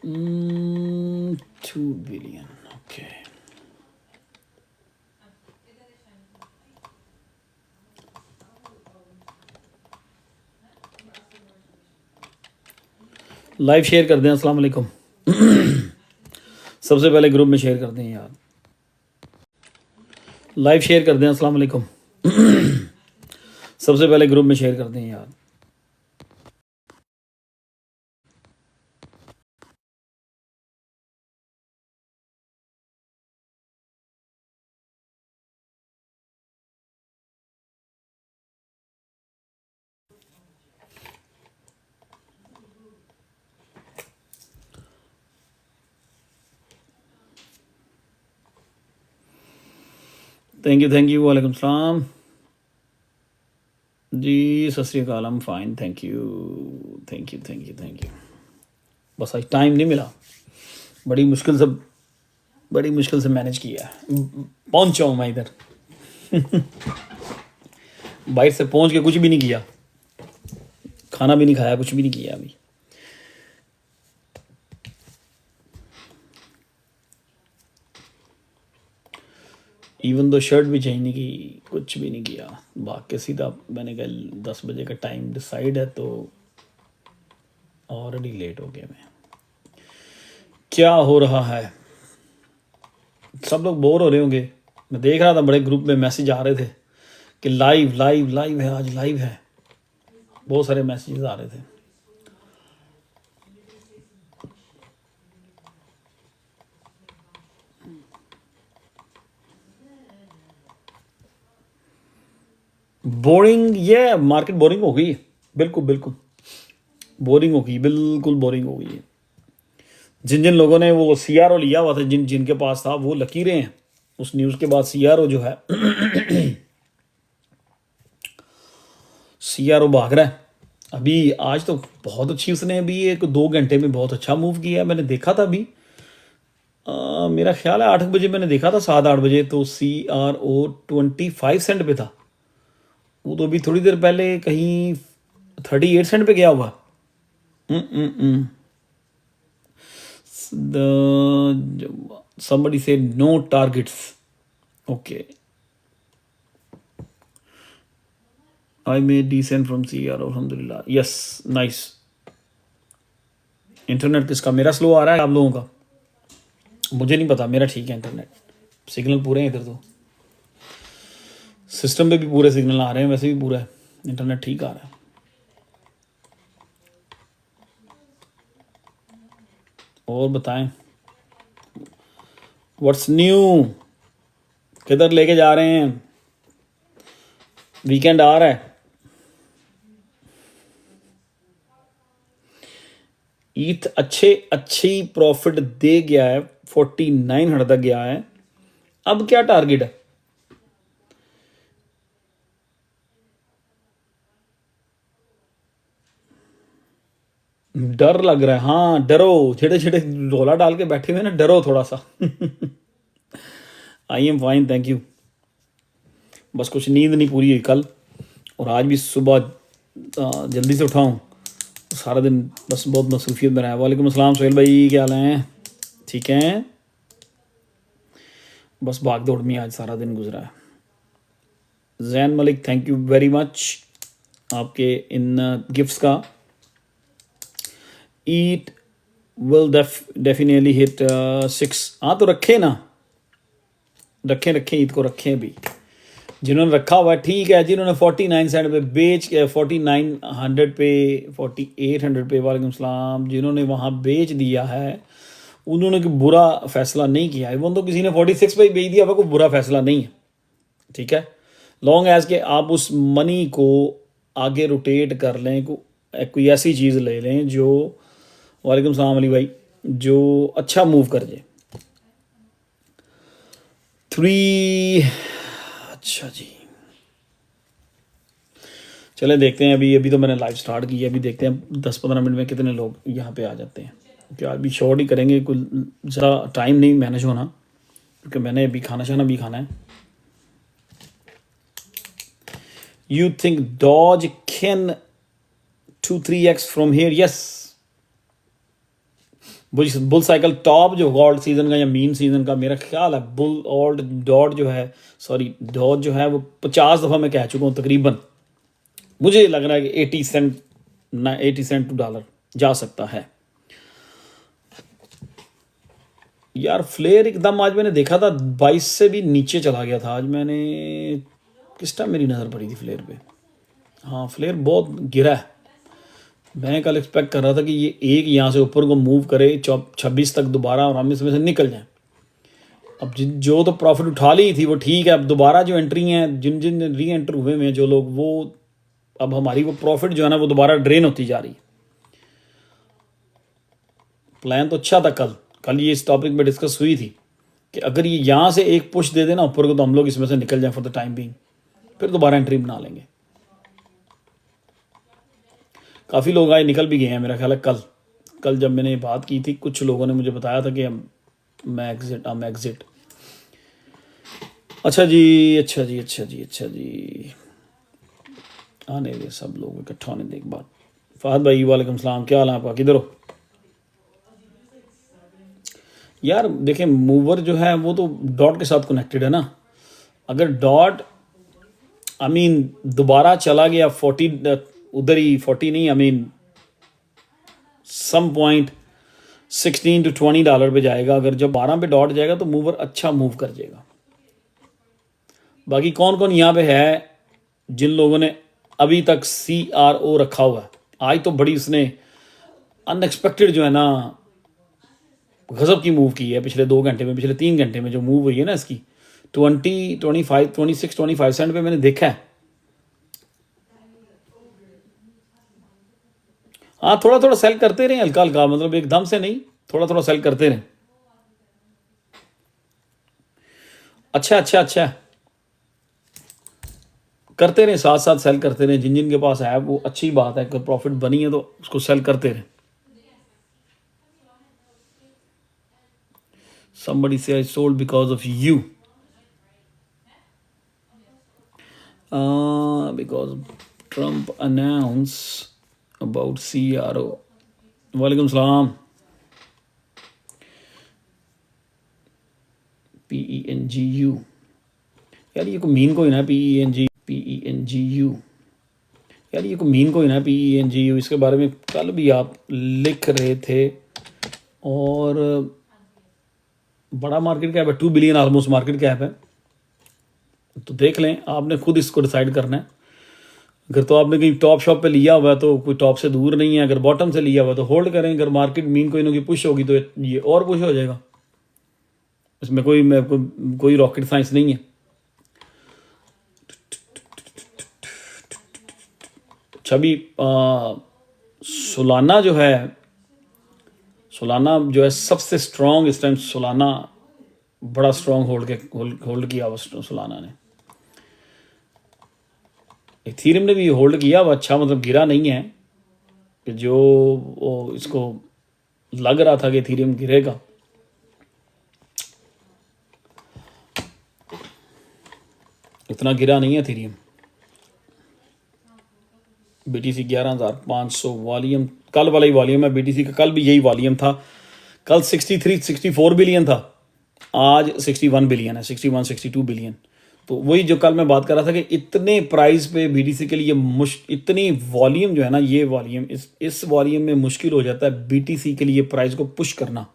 2 billion. Okay. Live share कर दें। अस्सलाम वालेकुम। सबसे पहले ग्रुप में शेयर कर दें यार। लाइव शेयर कर दें। अस्सलाम वालेकुम। सबसे पहले ग्रुप में शेयर कर दें यार। Thank you. वालेकुम सलाम जी। सत श्री अकाल। हम फाइन। Thank you. बस आज टाइम नहीं मिला। बड़ी मुश्किल से मैनेज किया। पहुंचा हूँ मैं इधर। बाइट से पहुंच के कुछ भी नहीं किया, खाना भी नहीं खाया, कुछ भी नहीं किया अभी। इवन दो शर्ट भी चेंज नहीं की, कुछ भी नहीं किया। भाग के सीधा मैंने कल 10 बजे का टाइम डिसाइड है तो ऑलरेडी लेट हो गया मैं। क्या हो रहा है? सब लोग बोर हो रहे होंगे। मैं देख रहा था बड़े ग्रुप में मैसेज आ रहे थे कि लाइव है, आज लाइव है। बहुत सारे मैसेजेस आ रहे थे। बोरिंग, ये मार्केट बोरिंग हो गई है। बिल्कुल बोरिंग हो गई, बिल्कुल बोरिंग हो गई है। जिन जिन लोगों ने वो सीआरओ लिया हुआ था, जिनके पास था, वो लकीरें हैं। उस न्यूज़ के बाद सीआरओ जो है सीआरओ भाग रहा है। अभी आज तो बहुत अच्छी उसने अभी 1-2 घंटे में बहुत अच्छा मूव किया है। मैंने देखा था अभी, मेरा ख्याल है 8 बजे मैंने देखा था, 7-8 बजे, तो CRO 25 सेंट पे था। वो तो अभी थोड़ी देर पहले कहीं 38 सेंट पे गया हुआ। Somebody said no targets. Okay. I made decent from CRO, alhamdulillah. Yes, nice. Internet किसका? मेरा स्लो आ रहा है आप लोगों का? मुझे नहीं पता, मेरा ठीक है इंटरनेट, सिग्नल पूरे हैं इधर। तो सिस्टम पे भी पूरे सिग्नल आ रहे हैं, वैसे भी पूरा है, इंटरनेट ठीक आ रहा है। और बताएं व्हाट्स न्यू, किधर लेके जा रहे हैं? वीकेंड आ रहा है। ईथ अच्छी प्रॉफिट दे गया है, 4900 तक गया है। अब क्या टारगेट है? डर लग रहा है। हाँ डरो, छेड़े छेड़े रोला डाल के बैठे हुए ना, डरो थोड़ा सा। I am fine, thank you. बस कुछ नींद नहीं पूरी हुई कल, और आज भी सुबह जल्दी से उठाऊँ, सारा दिन बस बहुत मसरूफियत में रहा। वालेकुम अस्सलाम सोहेल भाई, क्या हाल हैं? ठीक हैं? बस भाग दौड़ में आज सारा दिन गुजरा है। Jain Malik, thank you very much आपके इन गिफ्ट्स का। ईट विल डेफिनेटली हिट 6। हाँ तो रखे ना, रखें ईद को, रखें भी। जिन्होंने रखा हुआ है ठीक है, जिन्होंने 49 सेंट पे बेच के 4900 पे 4800 पे, वालेकुम सलाम, जिन्होंने वहाँ बेच दिया है उन्होंने कोई बुरा फैसला नहीं किया है। वो तो किसी ने 46 पे ही बेच दिया, कोई बुरा फैसला नहीं है, ठीक है। लॉन्ग एज के आप उस मनी को आगे रोटेट कर लें, कोई ऐसी चीज़ ले लें जो, वालेकुम सलाम अली भाई, जो अच्छा मूव कर जाए। 3, अच्छा जी, चले देखते हैं। अभी तो मैंने लाइव स्टार्ट की है, अभी देखते हैं 10-15 मिनट में कितने लोग यहाँ पे आ जाते हैं। क्योंकि अभी शॉर्ट ही करेंगे, कुल ज़रा टाइम नहीं मैनेज होना, क्योंकि मैंने अभी खाना शाना भी खाना है। You think Doge can 2-3x from here? Yes, bull cycle top जो गोल्ड सीजन का या मीन सीजन का, मेरा ख्याल है बुल और डॉट जो है, सॉरी डॉट जो है वो 50 दफ़ा मैं कह चुका हूँ तकरीबन। मुझे लग रहा है कि 80 सेंट टू डॉलर जा सकता है। यार फ्लेयर एकदम आज मैंने देखा था 22 से भी नीचे चला गया था। आज मैंने किस टाइम मेरी नज़र पड़ी थी फ्लेयर पे? हाँ, फ्लेयर बहुत गिरा है। मैं कल एक्सपेक्ट कर रहा था कि ये एक यहाँ से ऊपर को मूव करे 26 तक दोबारा और हम इसमें से निकल जाएं। अब जो तो प्रॉफिट उठा ली थी वो ठीक है, अब दोबारा जो एंट्री हैं, जिन जिन री एंटर हुए हैं जो लोग, वो अब हमारी वो प्रॉफिट जो है ना वो दोबारा ड्रेन होती जा रही। प्लान तो अच्छा था, कल ये इस टॉपिक पे डिस्कस हुई थी कि अगर ये यहाँ से एक पुश दे देना ऊपर को तो हम लोग इसमें से निकल जाएं फॉर द टाइम बीइंग, फिर दोबारा एंट्री बना लेंगे। काफ़ी लोग आए निकल भी गए हैं मेरा ख्याल है। कल जब मैंने बात की थी कुछ लोगों ने मुझे बताया था कि मैं एग्जिट। अच्छा जी आने दे, सब लोग इकट्ठा होने दे एक बार। फहद भाई वालेकुम सलाम, क्या हाल है आपका, किधर हो यार? देखें मूवर जो है वो तो डॉट के साथ कनेक्टेड है ना। अगर डॉट दोबारा चला गया 40 उधर ही, 40 नहीं, सम पॉइंट 16 to 20 डॉलर पे जाएगा। अगर जब 12 पे डॉट जाएगा तो मूवर अच्छा मूव कर जाएगा। बाकी कौन कौन यहाँ पे है जिन लोगों ने अभी तक CRO रखा हुआ है? आज तो बड़ी उसने अनएक्सपेक्टेड जो है ना गजब की मूव की है पिछले 2 घंटे में, पिछले 3 घंटे में जो मूव हुई है ना इसकी 26-25 सेंट पे मैंने देखा है। हाँ, थोड़ा थोड़ा सेल करते रहे, हल्का हल्का, मतलब एकदम से नहीं, थोड़ा थोड़ा सेल करते रहे। अच्छा करते रहे, साथ साथ सेल करते रहे। जिन जिन के पास है वो अच्छी बात है, अगर प्रॉफिट बनी है तो उसको सेल करते रहे। somebody say I sold because of you, because Trump announced about CRO. वालेकुम सलाम। PENGU यार ये को मीन कोई ना, PENGU यार ये को मीन कोई ना, PENGU। इसके बारे में कल भी आप लिख रहे थे और बड़ा मार्केट कैप है, 2 बिलियन ऑलमोस्ट मार्केट कैप है। तो देख लें, आपने खुद इसको डिसाइड करना है। अगर तो आपने कहीं टॉप शॉप पे लिया हुआ है तो कोई टॉप से दूर नहीं है, अगर बॉटम से लिया हुआ है तो होल्ड करें। अगर मार्केट मीन कोइनों की पुश होगी तो ये और पुश हो जाएगा, इसमें कोई रॉकेट साइंस नहीं है। छवि सोलाना जो है सबसे स्ट्रॉन्ग इस टाइम। सोलाना बड़ा स्ट्रॉन्ग होल्ड किया हुआ सोलाना ने। इथीरियम ने भी होल्ड किया हुआ अच्छा, मतलब गिरा नहीं है कि जो इसको लग रहा था कि इथीरियम गिरेगा। इतना गिरा नहीं है इथीरियम। BTC 11,500 वॉल्यूम, कल वाला ही वॉल्यूम है BTC का। कल भी यही वॉल्यूम था, कल 63-64 बिलियन था, आज 61 बिलियन है, 61-62 बिलियन। तो वही जो कल मैं बात कर रहा था कि इतने प्राइस पे BTC के लिए इतनी वॉल्यूम जो है ना, ये वॉल्यूम इस वॉल्यूम में मुश्किल हो जाता है BTC के लिए प्राइस को पुश करना।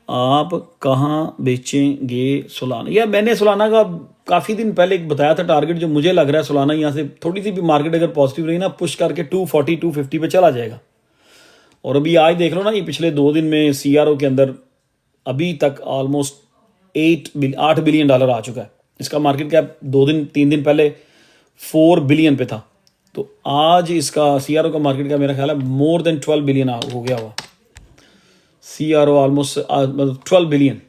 आप कहाँ बेचेंगे सोलाना? यार मैंने सोलाना का काफ़ी दिन पहले एक बताया था टारगेट, जो मुझे लग रहा है सोलाना यहाँ से थोड़ी सी भी मार्केट अगर पॉजिटिव रही ना, पुश करके 240-250 पे चला जाएगा। और अभी आज देख लो ना, ये पिछले 2 दिन में CRO के अंदर अभी तक ऑलमोस्ट 8 बिलियन डॉलर आ चुका है। इसका मार्केट कैप 3 दिन पहले 4 बिलियन पे था। तो आज इसका CRO का मार्केट कैप मेरा ख्याल है मोर देन 12 बिलियन हो गया हुआ। CRO ऑलमोस्ट मतलब 12 बिलियन।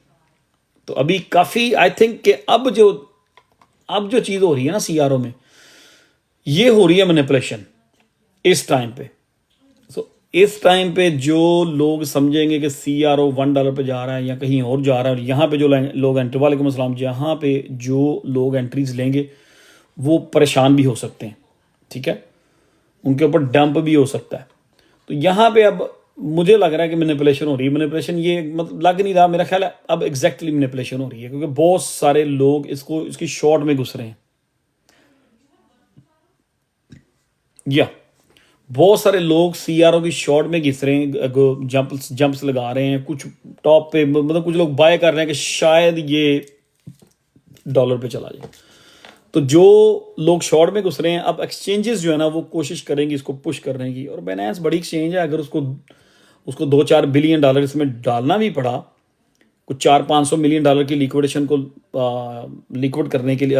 तो अभी काफ़ी आई थिंक कि अब जो चीज़ हो रही है ना CRO में, ये हो रही है मैनिपुलेशन इस टाइम पे। तो इस टाइम पे जो लोग समझेंगे कि CRO $1 पे जा रहा है या कहीं और जा रहा है, और यहाँ पे जो लोग एंट्री, वालेकुम अस्सलाम, जहाँ पे जो लोग एंट्रीज लेंगे वो परेशान भी हो सकते हैं। ठीक है, उनके ऊपर डंप भी हो सकता है। तो यहाँ पे अब मुझे लग रहा है कि मैनिपुलेशन हो रही है। मैनिपुलेशन ये मतलब लग नहीं रहा, मेरा ख्याल है अब एग्जैक्टली मैनिपुलेशन हो रही है, क्योंकि बहुत सारे लोग इसकी शॉर्ट में घुस रहे हैं। या बहुत सारे लोग सीआरओ की शॉर्ट में घिस रहे हैं, जंप्स लगा रहे हैं, कुछ टॉप पे, मतलब कुछ लोग बाय कर रहे हैं कि शायद ये डॉलर पे चला जाए। तो जो लोग शॉर्ट में घुस रहे हैं, अब एक्सचेंजेस जो है ना वो कोशिश करेंगी इसको पुश करने की। और बाइनेंस बड़ी एक्सचेंज है, अगर उसको 2-4 बिलियन डॉलर इसमें डालना भी पड़ा, कुछ 400-500 मिलियन डॉलर की लिक्विडेशन को लिक्विड करने के लिए,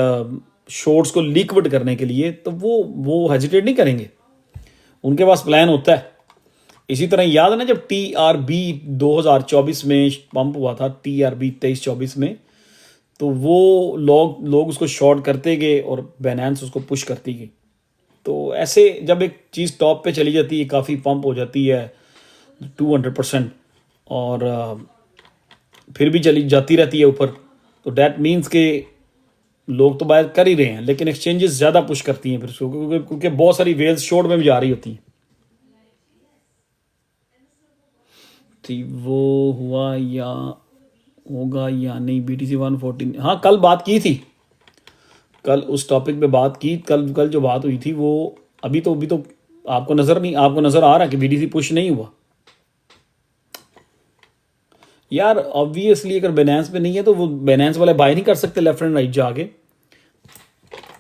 शॉर्ट्स को लिक्विड करने के लिए, तो वो हेजिटेट नहीं करेंगे, उनके पास प्लान होता है। इसी तरह याद है ना जब TRB 2024 में पंप हुआ था, TRB 23-24 में, तो वो लोग उसको शॉर्ट करते गए और बाइनेंस उसको पुश करती गई। तो ऐसे जब एक चीज़ टॉप पे चली जाती है, काफ़ी पंप हो जाती है 200%, और फिर भी चली जाती रहती है ऊपर, तो डैट मीन्स के लोग तो बाय कर ही रहे हैं, लेकिन एक्सचेंजेस ज़्यादा पुश करती हैं फिर उसको, क्योंकि बहुत सारी वेल्स शॉर्ट में भी जा रही होती हैं। थी वो हुआ या होगा या नहीं BTC 114? हाँ, कल बात की थी, कल उस टॉपिक पे बात की। कल जो बात हुई थी वो अभी तो आपको नज़र आ रहा है कि BTC पुश नहीं हुआ यार। ऑब्वियसली अगर बाइनेंस पे नहीं है तो वो बाइनेंस वाले बाय नहीं कर सकते लेफ्ट एंड राइट जाके।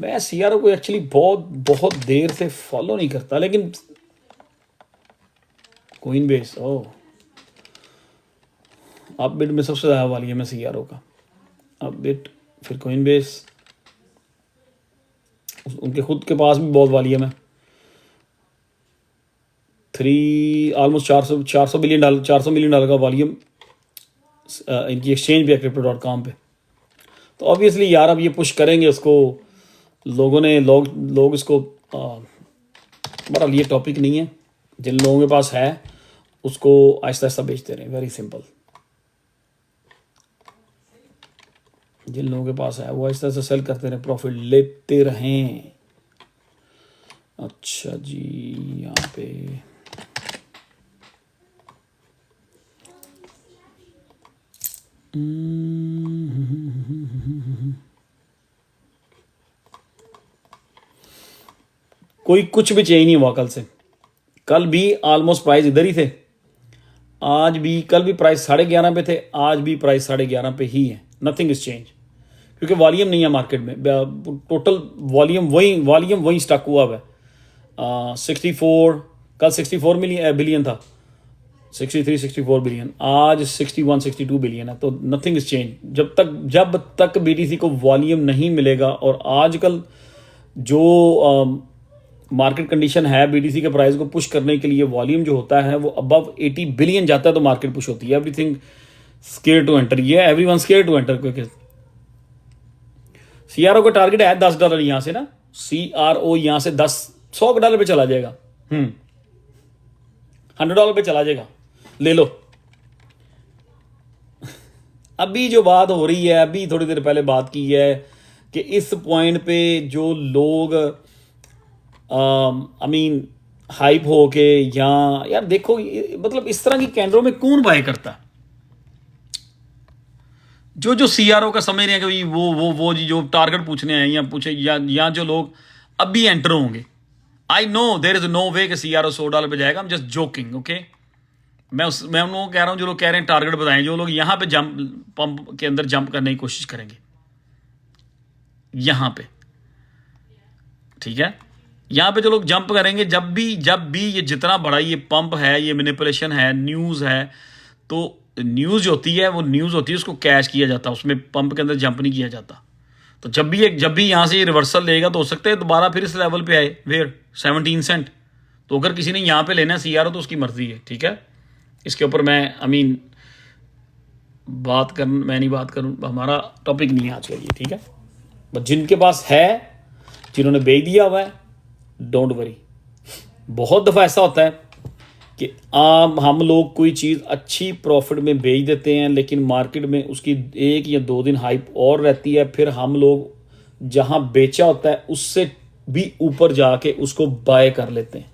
मैं सीआरओ को एक्चुअली बहुत देर से फॉलो नहीं करता, लेकिन कोइनबेस अपबिट में सबसे ज़्यादा वाली है मैं सीआरओ का, अपबिट, फिर कोइनबेस, उनके खुद के पास भी बहुत वाली है। मैं ऑलमोस्ट 400 मिलियन डॉलर का वॉल्यूम इनकी एक्सचेंज भी है crypto.com पे। तो ऑब्वियसली यार अब ये पुश करेंगे उसको, लोग इसको बड़ा ये टॉपिक नहीं है, जिन लोगों के पास है उसको आहिस्ता आहिस्ता बेचते रहें, वेरी सिंपल। जिन लोगों के पास है वो आहिस्ता आहिस्ता सेल करते रहें, प्रॉफिट लेते रहें। अच्छा जी, यहाँ पे कोई कुछ भी चेंज नहीं हुआ कल से। कल भी ऑलमोस्ट प्राइस इधर ही थे, आज भी, कल भी प्राइस 11.5 पे थे, आज भी प्राइस 11.5 पे ही है। नथिंग इज चेंज, क्योंकि वॉल्यूम नहीं है मार्केट में, टोटल वॉल्यूम वही स्टक हुआ है। 64, कल 64 बिलियन था, 63-64 बिलियन, आज 61-62 बिलियन है। तो नथिंग इज चेंज। जब तक BTC को वॉल्यूम नहीं मिलेगा, और आजकल जो मार्केट कंडीशन है BTC के प्राइस को पुश करने के लिए, वॉल्यूम जो होता है वो अबव 80 बिलियन जाता है तो मार्केट पुश होती है। एवरीथिंग स्केयर टू एंटर, ये एवरीवन स्केयर टू एंटर, क्योंकि सीआरओ का टारगेट है $10 यहां से ना, सीआरओ यहां से $100 पे चला जाएगा, $100 पे चला जाएगा, ले लो। अभी जो बात हो रही है, अभी थोड़ी देर पहले बात की है कि इस पॉइंट पे जो लोग हाइप हो के, या यार देखो, मतलब इस तरह की कैंडलों में कौन बाय करता है? जो सीआरओ का समझ रहे हैं कि वो जी जो टारगेट पूछने आए या जो लोग अभी एंटर होंगे, I know there is no way कि सीआरओ $100 पे जाएगा। I'm just joking, okay. मैं उन लोगों को कह रहा हूं जो लोग कह रहे हैं टारगेट बताएं, जो लोग यहां पे पंप के अंदर जंप करने की कोशिश करेंगे यहां पे, ठीक है, यहां पे जो लोग जंप करेंगे, जब भी ये जितना बड़ा ये पंप है, ये मैनिपुलेशन है, न्यूज़ है, तो न्यूज़ होती है, वो न्यूज़ होती है, उसको कैश किया जाता है, उसमें पंप के अंदर जंप नहीं किया जाता। तो जब भी यहाँ से ये रिवर्सल लेगा तो हो सकता है दोबारा फिर इस लेवल पे आए, वेयर 17 सेंट। तो अगर किसी ने यहाँ पे लेना है सीआरओ तो उसकी मर्जी है, ठीक है। इसके ऊपर मैं मैं नहीं बात करूँ, हमारा टॉपिक नहीं है आज का ये, ठीक है। बट जिनके पास है, जिन्होंने बेच दिया हुआ है, डोंट वरी। बहुत दफ़ा ऐसा होता है कि हम लोग कोई चीज़ अच्छी प्रॉफिट में बेच देते हैं, लेकिन मार्केट में उसकी 1 या 2 दिन हाइप और रहती है, फिर हम लोग जहां बेचा होता है उससे भी ऊपर जाके उसको बाय कर लेते हैं।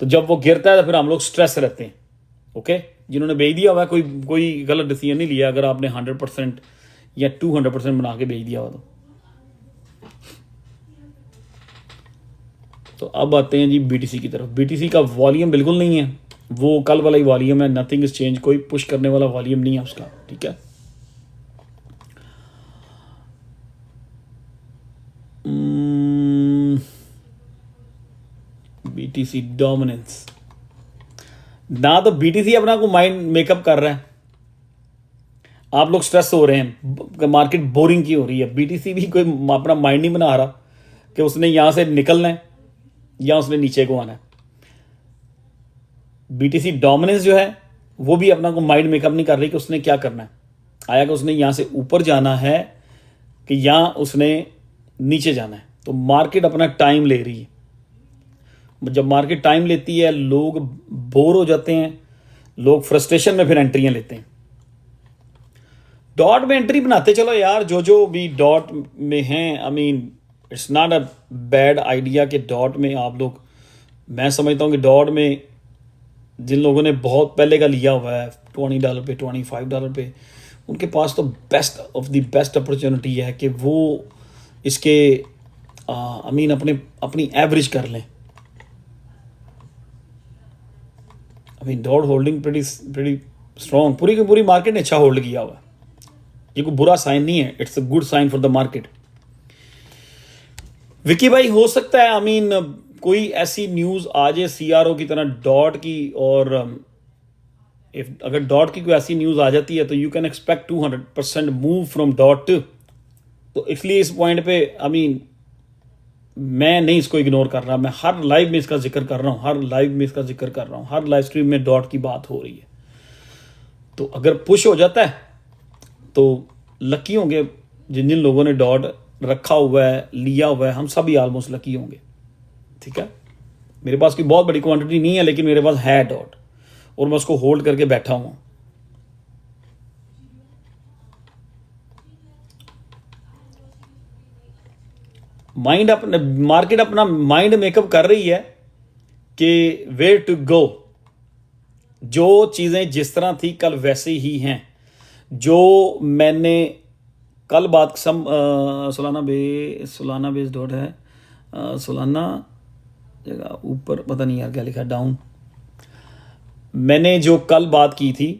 तो जब वो गिरता है तो फिर हम लोग स्ट्रेस रहते हैं। ओके, जिन्होंने बेच दिया हुआ है, कोई गलत डिसीजन नहीं लिया अगर आपने 100% या 200% बना के बेच दिया हुआ तो अब आते हैं जी बीटीसी की तरफ। बीटीसी का वॉल्यूम बिल्कुल नहीं है, वो कल वाला ही वॉल्यूम है, नथिंग इज चेंज, कोई पुश करने वाला वॉल्यूम नहीं है उसका। ठीक है, बीटीसी डोमिनेंस ना, तो बीटीसी अपना को माइंड मेकअप कर रहा है, आप लोग स्ट्रेस हो रहे हैं, मार्केट बोरिंग की हो रही है। बीटीसी भी कोई अपना माइंड नहीं बना रहा कि उसने यहां से निकलना है या उसने नीचे को आना है। बीटीसी डोमिनेंस जो है वो भी अपना को माइंड मेकअप नहीं कर रही कि उसने क्या करना है, आया कि उसने यहां से ऊपर जाना है कि यहां उसने नीचे जाना है। तो मार्केट अपना टाइम ले रही है, जब मार्केट टाइम लेती है लोग बोर हो जाते हैं, लोग फ्रस्ट्रेशन में फिर एंट्रियां लेते हैं। डॉट में एंट्री बनाते चलो यार, जो भी डॉट में हैं, आई mean it's not a bad idea कि डॉट में आप लोग, मैं समझता हूँ कि डॉट में जिन लोगों ने बहुत पहले का लिया हुआ है $20 पे, $25 पे, उनके पास तो best of the best opportunity है कि वो इसके आई मीन अपनी एवरेज कर लें। I mean dot holding pretty strong, पूरी की पूरी मार्केट ने अच्छा होल्ड किया हुआ है, ये कोई बुरा साइन नहीं है, it's a good sign for the market. Vicky भाई हो सकता है आई मीन कोई ऐसी न्यूज आ जाए सीआरओ की तरह डॉट की, और इफ अगर डॉट की कोई ऐसी न्यूज आ जाती है तो you can expect 200% move from dot. तो इसलिए इस पॉइंट पे आई मीन मैं नहीं इसको इग्नोर कर रहा, मैं हर लाइव में इसका जिक्र कर रहा हूं, हर लाइव में इसका जिक्र कर रहा हूं, हर लाइव स्ट्रीम में डॉट की बात हो रही है। तो अगर पुश हो जाता है तो लकी होंगे जिन जिन लोगों ने डॉट रखा हुआ है, लिया हुआ है, हम सभी ऑलमोस्ट लकी होंगे। ठीक है, मेरे पास कोई बहुत बड़ी क्वांटिटी नहीं है लेकिन मेरे पास है डॉट और मैं उसको होल्ड करके बैठा हूं। माइंड अपना, मार्केट अपना माइंड मेकअप कर रही है कि वेयर टू गो। जो चीजें जिस तरह थी कल वैसे ही हैं। जो मैंने कल बात सोलाना बेस डॉट है, सोलाना जगह ऊपर पता नहीं यार क्या लिखा, डाउन। मैंने जो कल बात की थी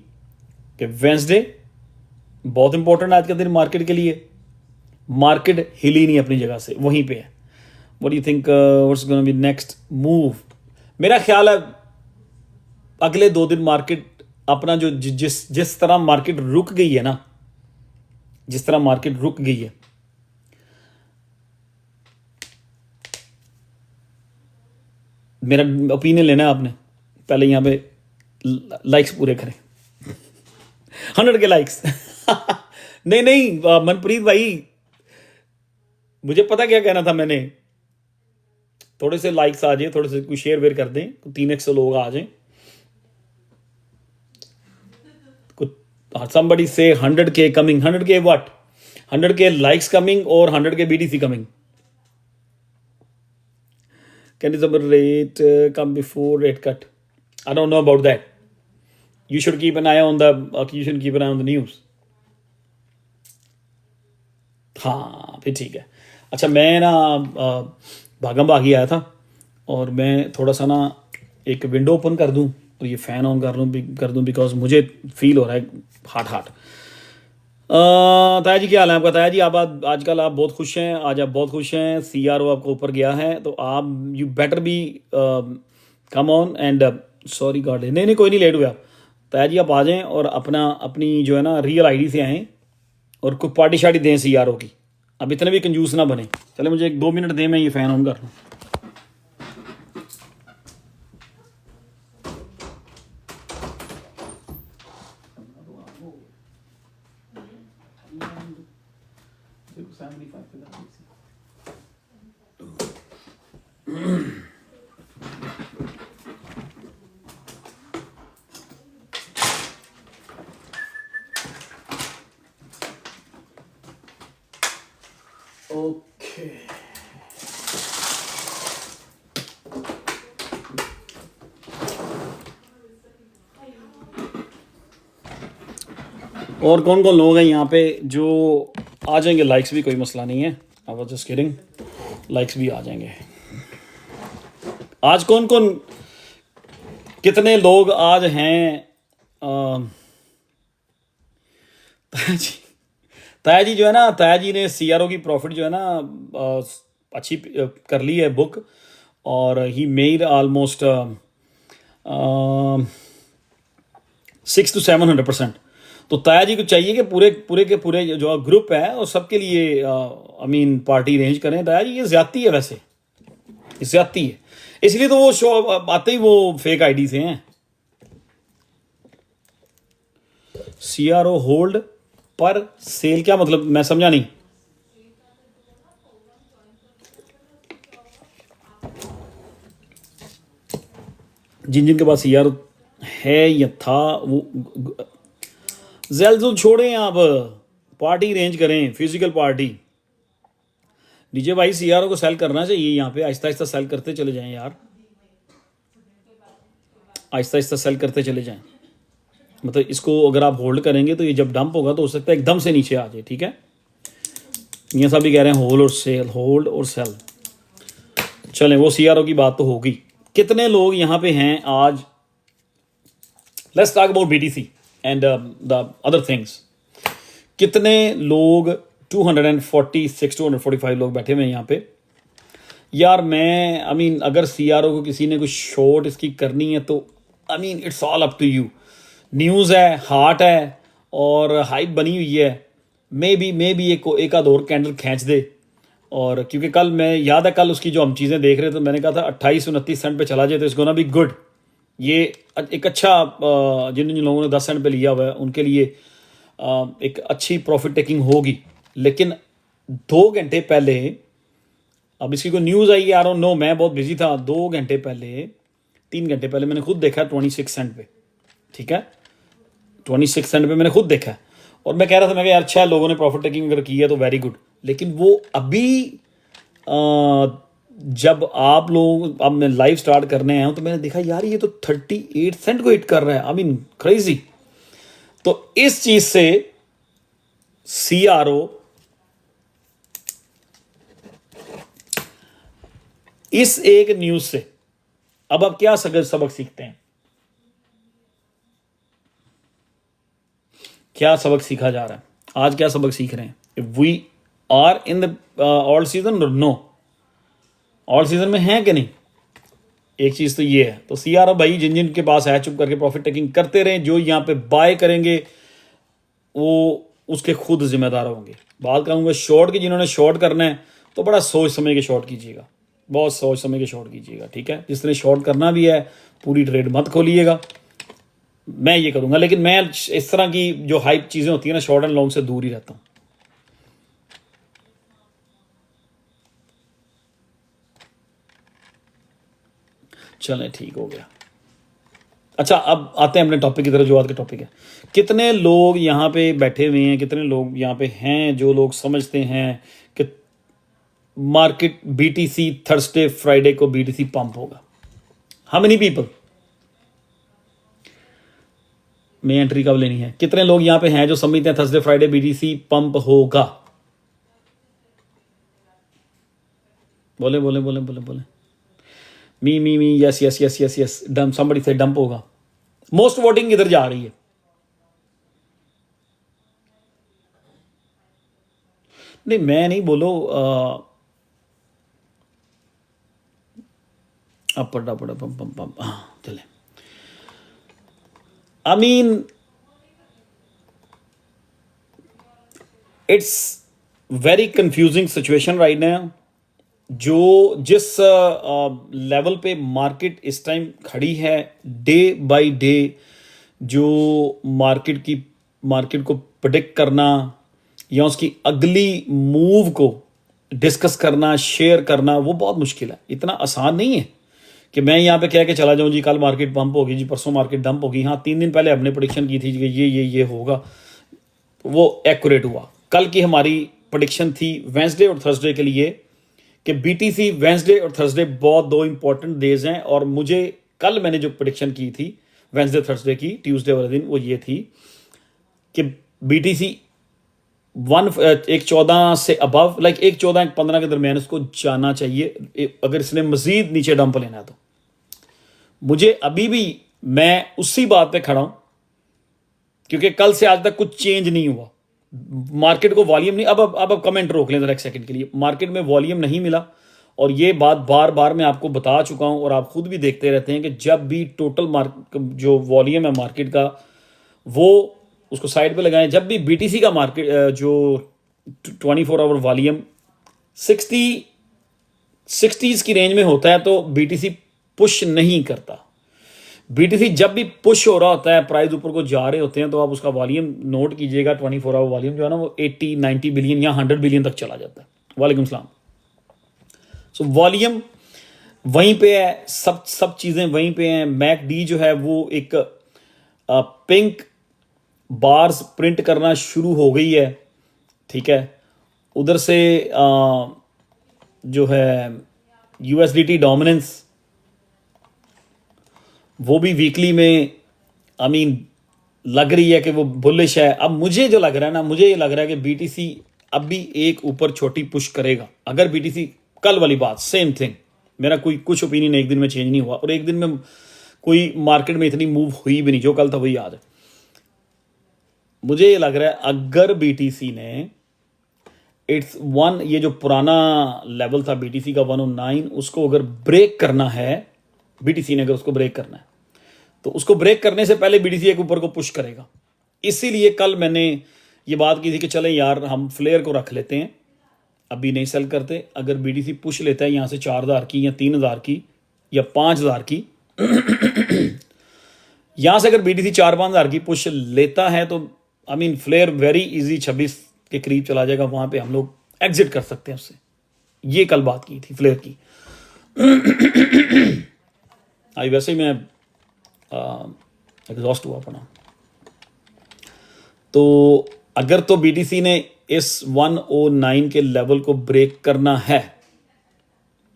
कि वेंसडे बहुत इंपॉर्टेंट आज का दिन मार्केट के लिए, मार्केट हिली नहीं अपनी जगह से, वहीं पे है। What you think what's gonna be next move? मेरा ख्याल है अगले 2 दिन मार्केट अपना जो जिस तरह मार्केट रुक गई है ना, जिस तरह मार्केट रुक गई है, मेरा ओपिनियन लेना है आपने, पहले यहां पे लाइक्स पूरे करें 100 के लाइक्स नहीं मनप्रीत भाई, मुझे पता क्या कहना था मैंने, थोड़े से लाइक्स आ जाए, थोड़े से कुछ शेयर वेयर कर दें, 300 लोग आ जाएं, somebody say 100K coming, 100K what, 100K likes coming or 100K BTC coming? Can this rate come before rate cut? I don't know about that. You should keep an eye on the news. हाँ फिर ठीक है। अच्छा मैं ना भागम भागी आया था और मैं थोड़ा सा ना एक विंडो ओपन कर दूं और ये फैन ऑन कर दूं बिकॉज मुझे फील हो रहा है हाट। ताया जी क्या हाल है आपका? ताया जी आप आजकल आप बहुत खुश हैं, आज आप बहुत खुश हैं, सीआरओ आपको ऊपर गया है, तो आप you better be come on and sorry God, नहीं कोई नहीं लेट हुआ। ताया जी आप आ जाएं और अपनी जो है ना रियल आईडी से आएँ और कोई पार्टी शार्टी दें सीआरओ की। अब इतने भी कंजूस ना बने। चले मुझे 1-2 मिनट दें, मैं ये फ़ैन ऑन कर लूँ। ओके और कौन कौन लोग हैं यहाँ पे जो आ जाएंगे? लाइक्स भी कोई मसला नहीं है, I was just kidding, likes भी आ जाएंगे। आज कौन कौन, कितने लोग आज हैं? ताया जी, ताया जी जो है ना, ताया जी ने सीआरओ की प्रॉफिट जो है ना अच्छी कर ली है बुक, और ही मेड ऑलमोस्ट 600-700%। तो ताया जी को चाहिए कि पूरे पूरे के पूरे जो ग्रुप है और सबके लिए आई मीन पार्टी अरेंज करें। ताया जी ये ज्यादती है, वैसे ये ज्यादती है, इसलिए तो वो शो आते ही वो फेक आईडी से हैं। सीआरओ होल्ड पर सेल क्या मतलब, मैं समझा नहीं। जिन जिन के पास सीआरओ है या था वो जेल छोड़ें, आप पार्टी अरेंज करें, फिजिकल पार्टी। डीजे भाई सीआरओ को सेल करना चाहिए, यहाँ पे आहिस्ता आहिस्ता सेल करते चले जाएं यार, आहिस्ता आहिस्ता सेल करते चले जाएं। मतलब इसको अगर आप होल्ड करेंगे तो ये जब डंप होगा तो हो सकता है एकदम से नीचे आ जाए, ठीक है। ये सब भी कह रहे हैं होल्ड और सेल, होल्ड और सेल। चलें, वो सीआरओ की बात तो होगी। कितने लोग यहाँ पे हैं आज? Let's talk about BTC and the other things. कितने लोग? 246 245 लोग बैठे हुए हैं यहाँ पे यार। मैं आई मीन अगर सीआरओ को किसी ने कुछ शॉर्ट इसकी करनी है तो I mean it's all up to you. News है, हार्ट है और हाइप बनी हुई है। मे बी एक आध और कैंडल खींच दे। और क्योंकि कल मैं याद है, कल उसकी जो हम चीज़ें देख रहे थे, मैंने कहा था 28-29 सेंट पे चला जाए तो इट्स गोना बी गुड। ये एक अच्छा जिन जिन लोगों ने 10 सेंट पे लिया हुआ है उनके लिए एक अच्छी प्रॉफिट टेकिंग होगी। लेकिन 2 घंटे पहले, अब इसकी कोई news I, I don't no, मैं बहुत बिजी था। 2 घंटे पहले, 3 घंटे पहले मैंने खुद देखा 26 सेंट पे, ठीक है, 26 सेंट पे मैंने खुद देखा। और मैं कह रहा था, मैं यार अच्छा लोगों ने प्रॉफिट टेकिंग अगर की है तो वेरी गुड। लेकिन वो अभी जब आप लोग, अब मैं लाइव स्टार्ट करने आया हूं तो मैंने देखा यार ये तो 38 सेंट को हिट कर रहा है। I mean crazy. तो इस चीज से सीआरओ, इस एक न्यूज से अब आप क्या सबक सीखते हैं? क्या सबक सीखा जा रहा है आज? क्या सबक सीख रहे हैं? If we are in the alt season, no alt season में है कि नहीं? एक चीज तो ये है। तो सीआरओ भाई जिन जिन के पास है चुप करके प्रॉफिट टेकिंग करते रहें। जो यहाँ पे बाय करेंगे वो उसके खुद जिम्मेदार होंगे। बात करूंगा शॉर्ट की, जिन्होंने शॉर्ट करना है तो बड़ा सोच समझ के शॉर्ट कीजिएगा, बहुत सोच समझ के शॉर्ट कीजिएगा, ठीक है। जिसने शॉर्ट करना भी है पूरी ट्रेड मत खोलिएगा। मैं ये करूंगा, लेकिन मैं इस तरह की जो हाइप चीजें होती है ना, शॉर्ट एंड लॉन्ग से दूर ही रहता हूं। चलें, ठीक हो गया। अच्छा, अब आते हैं अपने टॉपिक की तरफ, जो आज का टॉपिक है। कितने लोग यहाँ पे बैठे हुए हैं, कितने लोग यहाँ पे हैं जो लोग समझते हैं कि मार्केट बीटीसी थर्सडे फ्राइडे को बीटीसी पंप होगा? How many people? में एंट्री कब लेनी है? कितने लोग यहाँ पे हैं जो समझते हैं थर्सडे फ्राइडे बीटीसी पंप होगा? बोले बोले बोले बोले बोले। Me yes yes yes yes yes डम, समबडी से डंप होगा। मोस्ट वोटिंग इधर जा रही है। नहीं, मैं नहीं, बोलो अपर डपर पम पम पम, हाँ चले। आई mean it's very confusing situation right now. जो जिस लेवल पे मार्केट इस टाइम खड़ी है, डे बाय डे जो मार्केट को प्रेडिक्ट करना या उसकी अगली मूव को डिस्कस करना, शेयर करना, वो बहुत मुश्किल है। इतना आसान नहीं है कि मैं यहाँ पे कह के चला जाऊँ जी कल मार्केट पंप होगी, जी परसों मार्केट डंप होगी। हाँ, 3 दिन पहले हमने प्रेडिक्शन की थी कि ये होगा, वो एक्यूरेट हुआ। कल की हमारी प्रेडिक्शन थी वेंसडे और थर्सडे के लिए कि बीटीसी वेंसडे और थर्सडे बहुत 2 इंपॉर्टेंट डेज हैं। और मुझे कल मैंने जो प्रेडिक्शन की थी वेंसडे थर्सडे की, ट्यूसडे वाले दिन, वो ये थी कि BTC 1.14 से अबव, लाइक 1.14 1.15 के दरमियान इसको जाना चाहिए अगर इसने मजीद नीचे डंप लेना है। तो मुझे अभी भी, मैं उसी बात पे खड़ा हूं, क्योंकि कल से आज तक कुछ चेंज नहीं हुआ। मार्केट को वॉल्यूम नहीं, अब कमेंट रोक लें जरा एक सेकंड के लिए। मार्केट में वॉल्यूम नहीं मिला, और ये बात बार बार मैं आपको बता चुका हूं, और आप खुद भी देखते रहते हैं कि जब भी टोटल जो वॉल्यूम है मार्केट का, वो उसको साइड पे लगाएं। जब भी BTC का मार्केट जो 24 आवर वॉल्यूम 60s की रेंज में होता है, तो BTC पुश नहीं करता। BTC जब भी पुश हो रहा होता है, प्राइस ऊपर को जा रहे होते हैं, तो आप उसका वॉल्यूम नोट कीजिएगा। 24 आवर वॉल्यूम जो है ना, वो 80-90 बिलियन या 100 बिलियन तक चला जाता है। वालेकुम सलाम। सो वॉल्यूम वहीं पे है, सब चीज़ें वहीं पे हैं। MACD जो है वो एक पिंक बार्स प्रिंट करना शुरू हो गई है, ठीक है। उधर से जो है USDT डोमिनेंस, वो भी वीकली में लग रही है कि वो बुलिश है। अब मुझे जो लग रहा है ना, मुझे ये लग रहा है कि BTC अब भी एक ऊपर छोटी पुश करेगा। अगर BTC, कल वाली बात सेम थिंग, मेरा कोई कुछ ओपिनियन एक दिन में चेंज नहीं हुआ, और एक दिन में कोई मार्केट में इतनी मूव हुई भी नहीं, जो कल था वही याद है। मुझे ये लग रहा है अगर BTC ने ये जो पुराना लेवल था BTC का 109, उसको अगर ब्रेक करना है, BTC ने अगर उसको ब्रेक करना है, तो उसको ब्रेक करने से पहले BTC एक ऊपर को पुश करेगा। इसीलिए कल मैंने ये बात की थी कि चलें यार, हम फ्लेयर को रख लेते हैं, अभी नहीं सेल करते। अगर BTC पुश लेता है यहाँ से 4000 की या 3000 की या 5000 की यहाँ से अगर BTC 4-5 हज़ार की पुश लेता है, तो फ्लेयर वेरी इजी 26 के करीब चला जाएगा। वहां पे हम लोग एग्जिट कर सकते हैं उससे। ये कल बात की थी फ्लेयर की। आई वैसे ही मैं एग्जॉस्ट हुआ अपना। तो अगर तो BTC ने इस 109 के लेवल को ब्रेक करना है,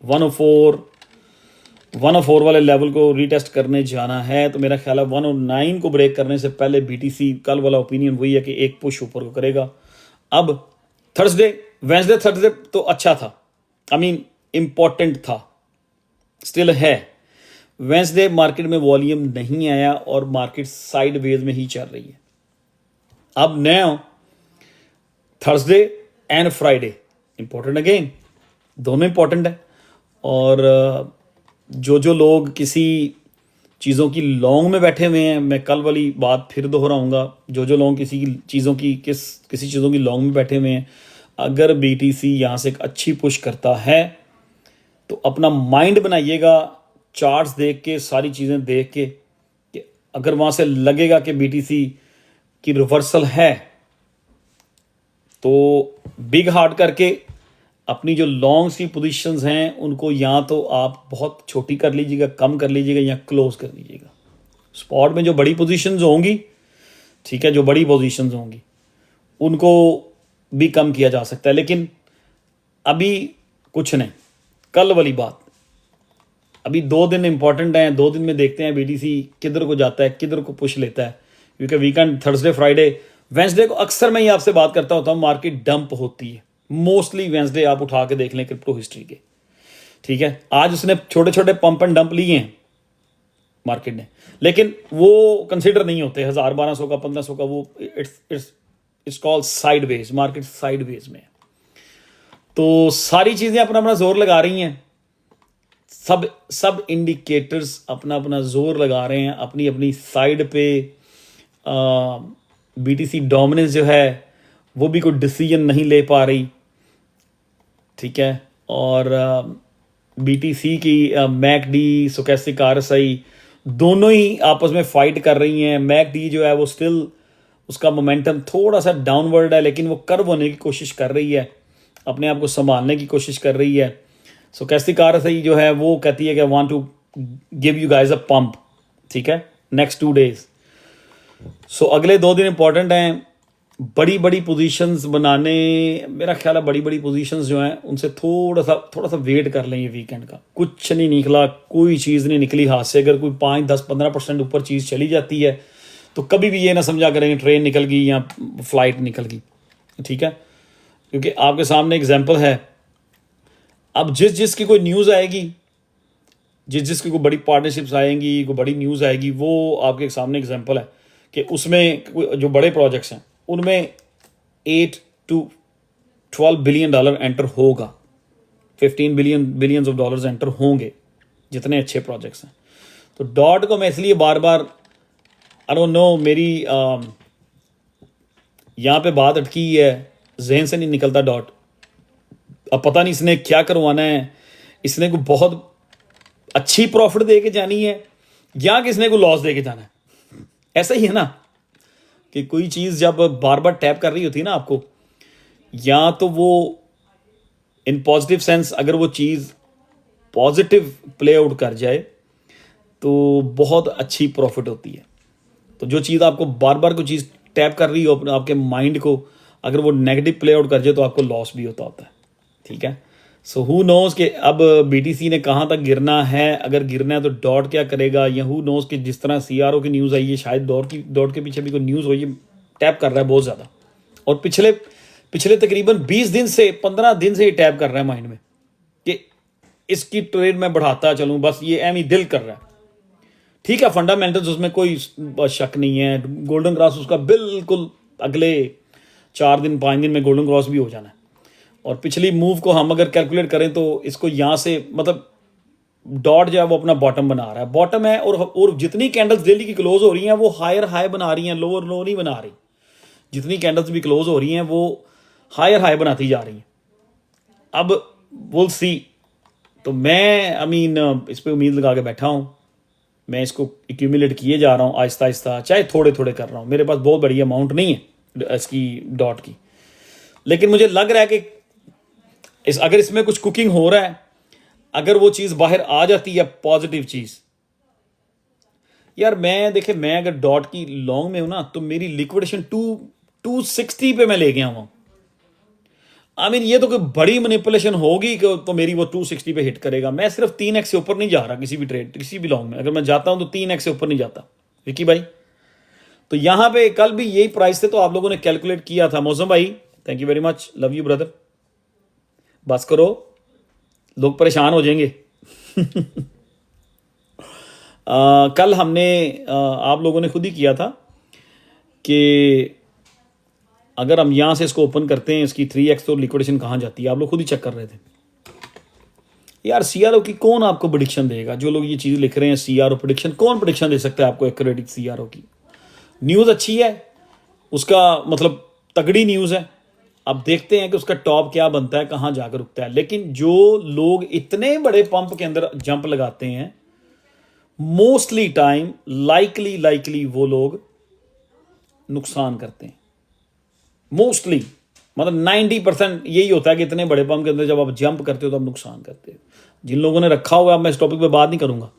104 वाले लेवल को रीटेस्ट करने जाना है, तो मेरा ख्याल है 109 को ब्रेक करने से पहले BTC, कल वाला ओपिनियन वही है कि एक पुश ऊपर को करेगा। अब वेंसडे थर्सडे तो अच्छा था, इंपॉर्टेंट था, स्टिल है। वेंसडे मार्केट में वॉल्यूम नहीं आया और मार्केट साइड वेज में ही चल रही है। अब नया Thursday and Friday important, again दोनों इंपॉर्टेंट है। और जो लोग किसी चीज़ों की लॉन्ग में बैठे हुए हैं, मैं कल वाली बात फिर दोहराऊंगा, जो लोग किसी चीज़ों की लॉन्ग में बैठे हुए हैं, अगर BTC यहाँ से एक अच्छी पुश करता है, तो अपना माइंड बनाइएगा, चार्ट्स देख के, सारी चीज़ें देख के, कि अगर वहाँ से लगेगा कि BTC की रिवर्सल है, तो बिग हार्ड करके अपनी जो लॉन्ग्स की पोजीशंस हैं उनको या तो आप बहुत छोटी कर लीजिएगा, कम कर लीजिएगा, या क्लोज कर लीजिएगा। स्पॉट में जो बड़ी पोजीशंस होंगी, ठीक है, जो बड़ी पोजीशंस होंगी उनको भी कम किया जा सकता है, लेकिन अभी कुछ नहीं। कल वाली बात, अभी 2 दिन इंपॉर्टेंट हैं। 2 दिन में देखते हैं BTC किधर को जाता है, किधर को पुश लेता है, क्योंकि वीकेंड थर्सडे फ्राइडे, वेंसडे को अक्सर मैं ये आपसे बात करता होता हूँ, मार्केट डंप होती है मोस्टली वेंसडे। आप उठा के देख लें क्रिप्टो हिस्ट्री के, ठीक है। आज उसने छोटे छोटे पंप एंड डंप लिए हैं मार्केट ने, लेकिन वो कंसीडर नहीं होते। 1000, 1200 का, 1500 का, वो it's called sideways, market sideways में। तो सारी चीजें अपना अपना जोर लगा रही हैं, सब इंडिकेटर्स अपना अपना जोर लगा रहे हैं अपनी अपनी साइड पे। BTC डोमिनेंस जो है वो भी कोई डिसीजन नहीं ले पा रही, ठीक है। और BTC की MACD, स्टोचैस्टिक RSI दोनों ही आपस में फाइट कर रही हैं। MACD जो है वो स्टिल, उसका मोमेंटम थोड़ा सा डाउनवर्ड है, लेकिन वो कर्व होने की कोशिश कर रही है, अपने आप को संभालने की कोशिश कर रही है। स्टोचैस्टिक RSI जो है वो कहती है कि I want to give you guys a pump, ठीक है, नेक्स्ट 2 डेज। सो अगले 2 दिन इंपॉर्टेंट हैं। बड़ी बड़ी पोजीशंस बनाने, मेरा ख्याल है बड़ी बड़ी पोजीशंस जो हैं उनसे थोड़ा सा वेट कर लें। ये वीकेंड का कुछ नहीं निकला, कोई चीज़ नहीं निकली हाथ से। अगर कोई 5, 10, 15% ऊपर चीज़ चली जाती है तो कभी भी ये ना समझा करेंगे ट्रेन निकल गई या फ्लाइट निकल गई, ठीक है, क्योंकि आपके सामने एग्जांपल है। अब जिस की कोई न्यूज़ आएगी, जिसकी कोई बड़ी पार्टनरशिप्स आएंगी, कोई बड़ी न्यूज़ आएगी, वो आपके सामने एग्जांपल है कि उसमें जो बड़े प्रोजेक्ट्स हैं उनमें 8 to 12 बिलियन डॉलर एंटर होगा, 15 बिलियंस ऑफ डॉलर्स एंटर होंगे, जितने अच्छे प्रोजेक्ट्स हैं। तो डॉट को मैं इसलिए बार बार, आई डोंट नो, मेरी यहाँ पे बात अटकी है, जहन से नहीं निकलता डॉट। अब पता नहीं इसने क्या करवाना है, इसने को बहुत अच्छी प्रॉफिट दे के जानी है या किसने को लॉस दे के जाना है। ऐसा ही है ना कि कोई चीज़ जब बार बार टैप कर रही होती है ना आपको, या तो वो इन पॉजिटिव सेंस अगर वो चीज़ पॉजिटिव प्ले आउट कर जाए तो बहुत अच्छी प्रॉफिट होती है। तो जो चीज़ आपको बार बार कोई चीज़ टैप कर रही हो अपने आपके माइंड को, अगर वो नेगेटिव प्ले आउट कर जाए तो आपको लॉस भी होता है, ठीक है। सो हु नोज कि अब बीटीसी ने कहाँ तक गिरना है, अगर गिरना है तो डॉट क्या करेगा, या हु नोज कि जिस तरह सीआरओ की न्यूज़ आई है, शायद डॉट के पीछे भी कोई न्यूज़ हो, ये टैप कर रहा है बहुत ज़्यादा, और पिछले तकरीबन 20 दिन से 15 दिन से ये टैप कर रहा है माइंड में कि इसकी ट्रेड में बढ़ाता चलूँ, बस ये एम ही दिल कर रहा है, ठीक है। फंडामेंटल्स उसमें कोई शक नहीं है, गोल्डन क्रॉस उसका बिल्कुल अगले 4 दिन 5 दिन में गोल्डन क्रॉस भी हो जाना है। और पिछली मूव को हम अगर कैलकुलेट करें तो इसको यहाँ से मतलब डॉट जो है वो अपना बॉटम बना रहा है, बॉटम है, और जितनी कैंडल्स डेली की क्लोज हो रही हैं वो हायर हाई बना रही हैं, लोअर लो नहीं बना रही। जितनी कैंडल्स भी क्लोज हो रही हैं वो हायर हाई बनाती जा रही हैं। अब विल सी। तो मैं इस पर उम्मीद लगा के बैठा हूँ, मैं इसको एक्यूमुलेट किए जा रहा हूँ आहिस्ता आहिस्ता, चाहे थोड़े थोड़े कर रहा हूँ, मेरे पास बहुत बड़ी अमाउंट नहीं है इसकी डॉट की, लेकिन मुझे लग रहा है कि अगर इसमें कुछ कुकिंग हो रहा है, अगर वो चीज़ बाहर आ जाती है पॉजिटिव चीज़, यार मैं अगर डॉट की लॉन्ग में हूं ना तो मेरी लिक्विडेशन 260 पे मैं ले गया हूँ। ये तो कोई बड़ी मैनिपुलेशन होगी कि तो मेरी वो 260 पे हिट करेगा। मैं सिर्फ 3x से ऊपर नहीं जा रहा किसी भी ट्रेड, किसी भी लॉन्ग में अगर मैं जाता हूं तो 3x से ऊपर नहीं जाता, विकी भाई। तो यहां पे कल भी यही प्राइस थे, तो आप लोगों ने कैलकुलेट किया था। मौसम भाई thank you very much, love you brother. बस करो, लोग परेशान हो जाएंगे। कल हमने आप लोगों ने खुद ही किया था कि अगर हम यहां से इसको ओपन करते हैं, इसकी 3x तो लिक्विडेशन कहां जाती है, आप लोग खुद ही चेक कर रहे थे। यार सीआरओ की कौन आपको प्रेडिक्शन देगा? जो लोग ये चीज़ लिख रहे हैं सीआरओ प्रेडिक्शन, कौन प्रेडिक्शन दे सकता है आपको एक्यूरेट सीआरओ की? न्यूज़ अच्छी है, उसका मतलब तगड़ी न्यूज़ है, अब देखते हैं कि उसका टॉप क्या बनता है, कहाँ जाकर रुकता है। लेकिन जो लोग इतने बड़े पंप के अंदर जंप लगाते हैं, मोस्टली टाइम लाइकली वो लोग नुकसान करते हैं। मोस्टली मतलब 90% यही होता है कि इतने बड़े पंप के अंदर जब आप जंप करते हो तो आप नुकसान करते हो। जिन लोगों ने रखा हुआ है, मैं इस टॉपिक पे बात नहीं करूंगा,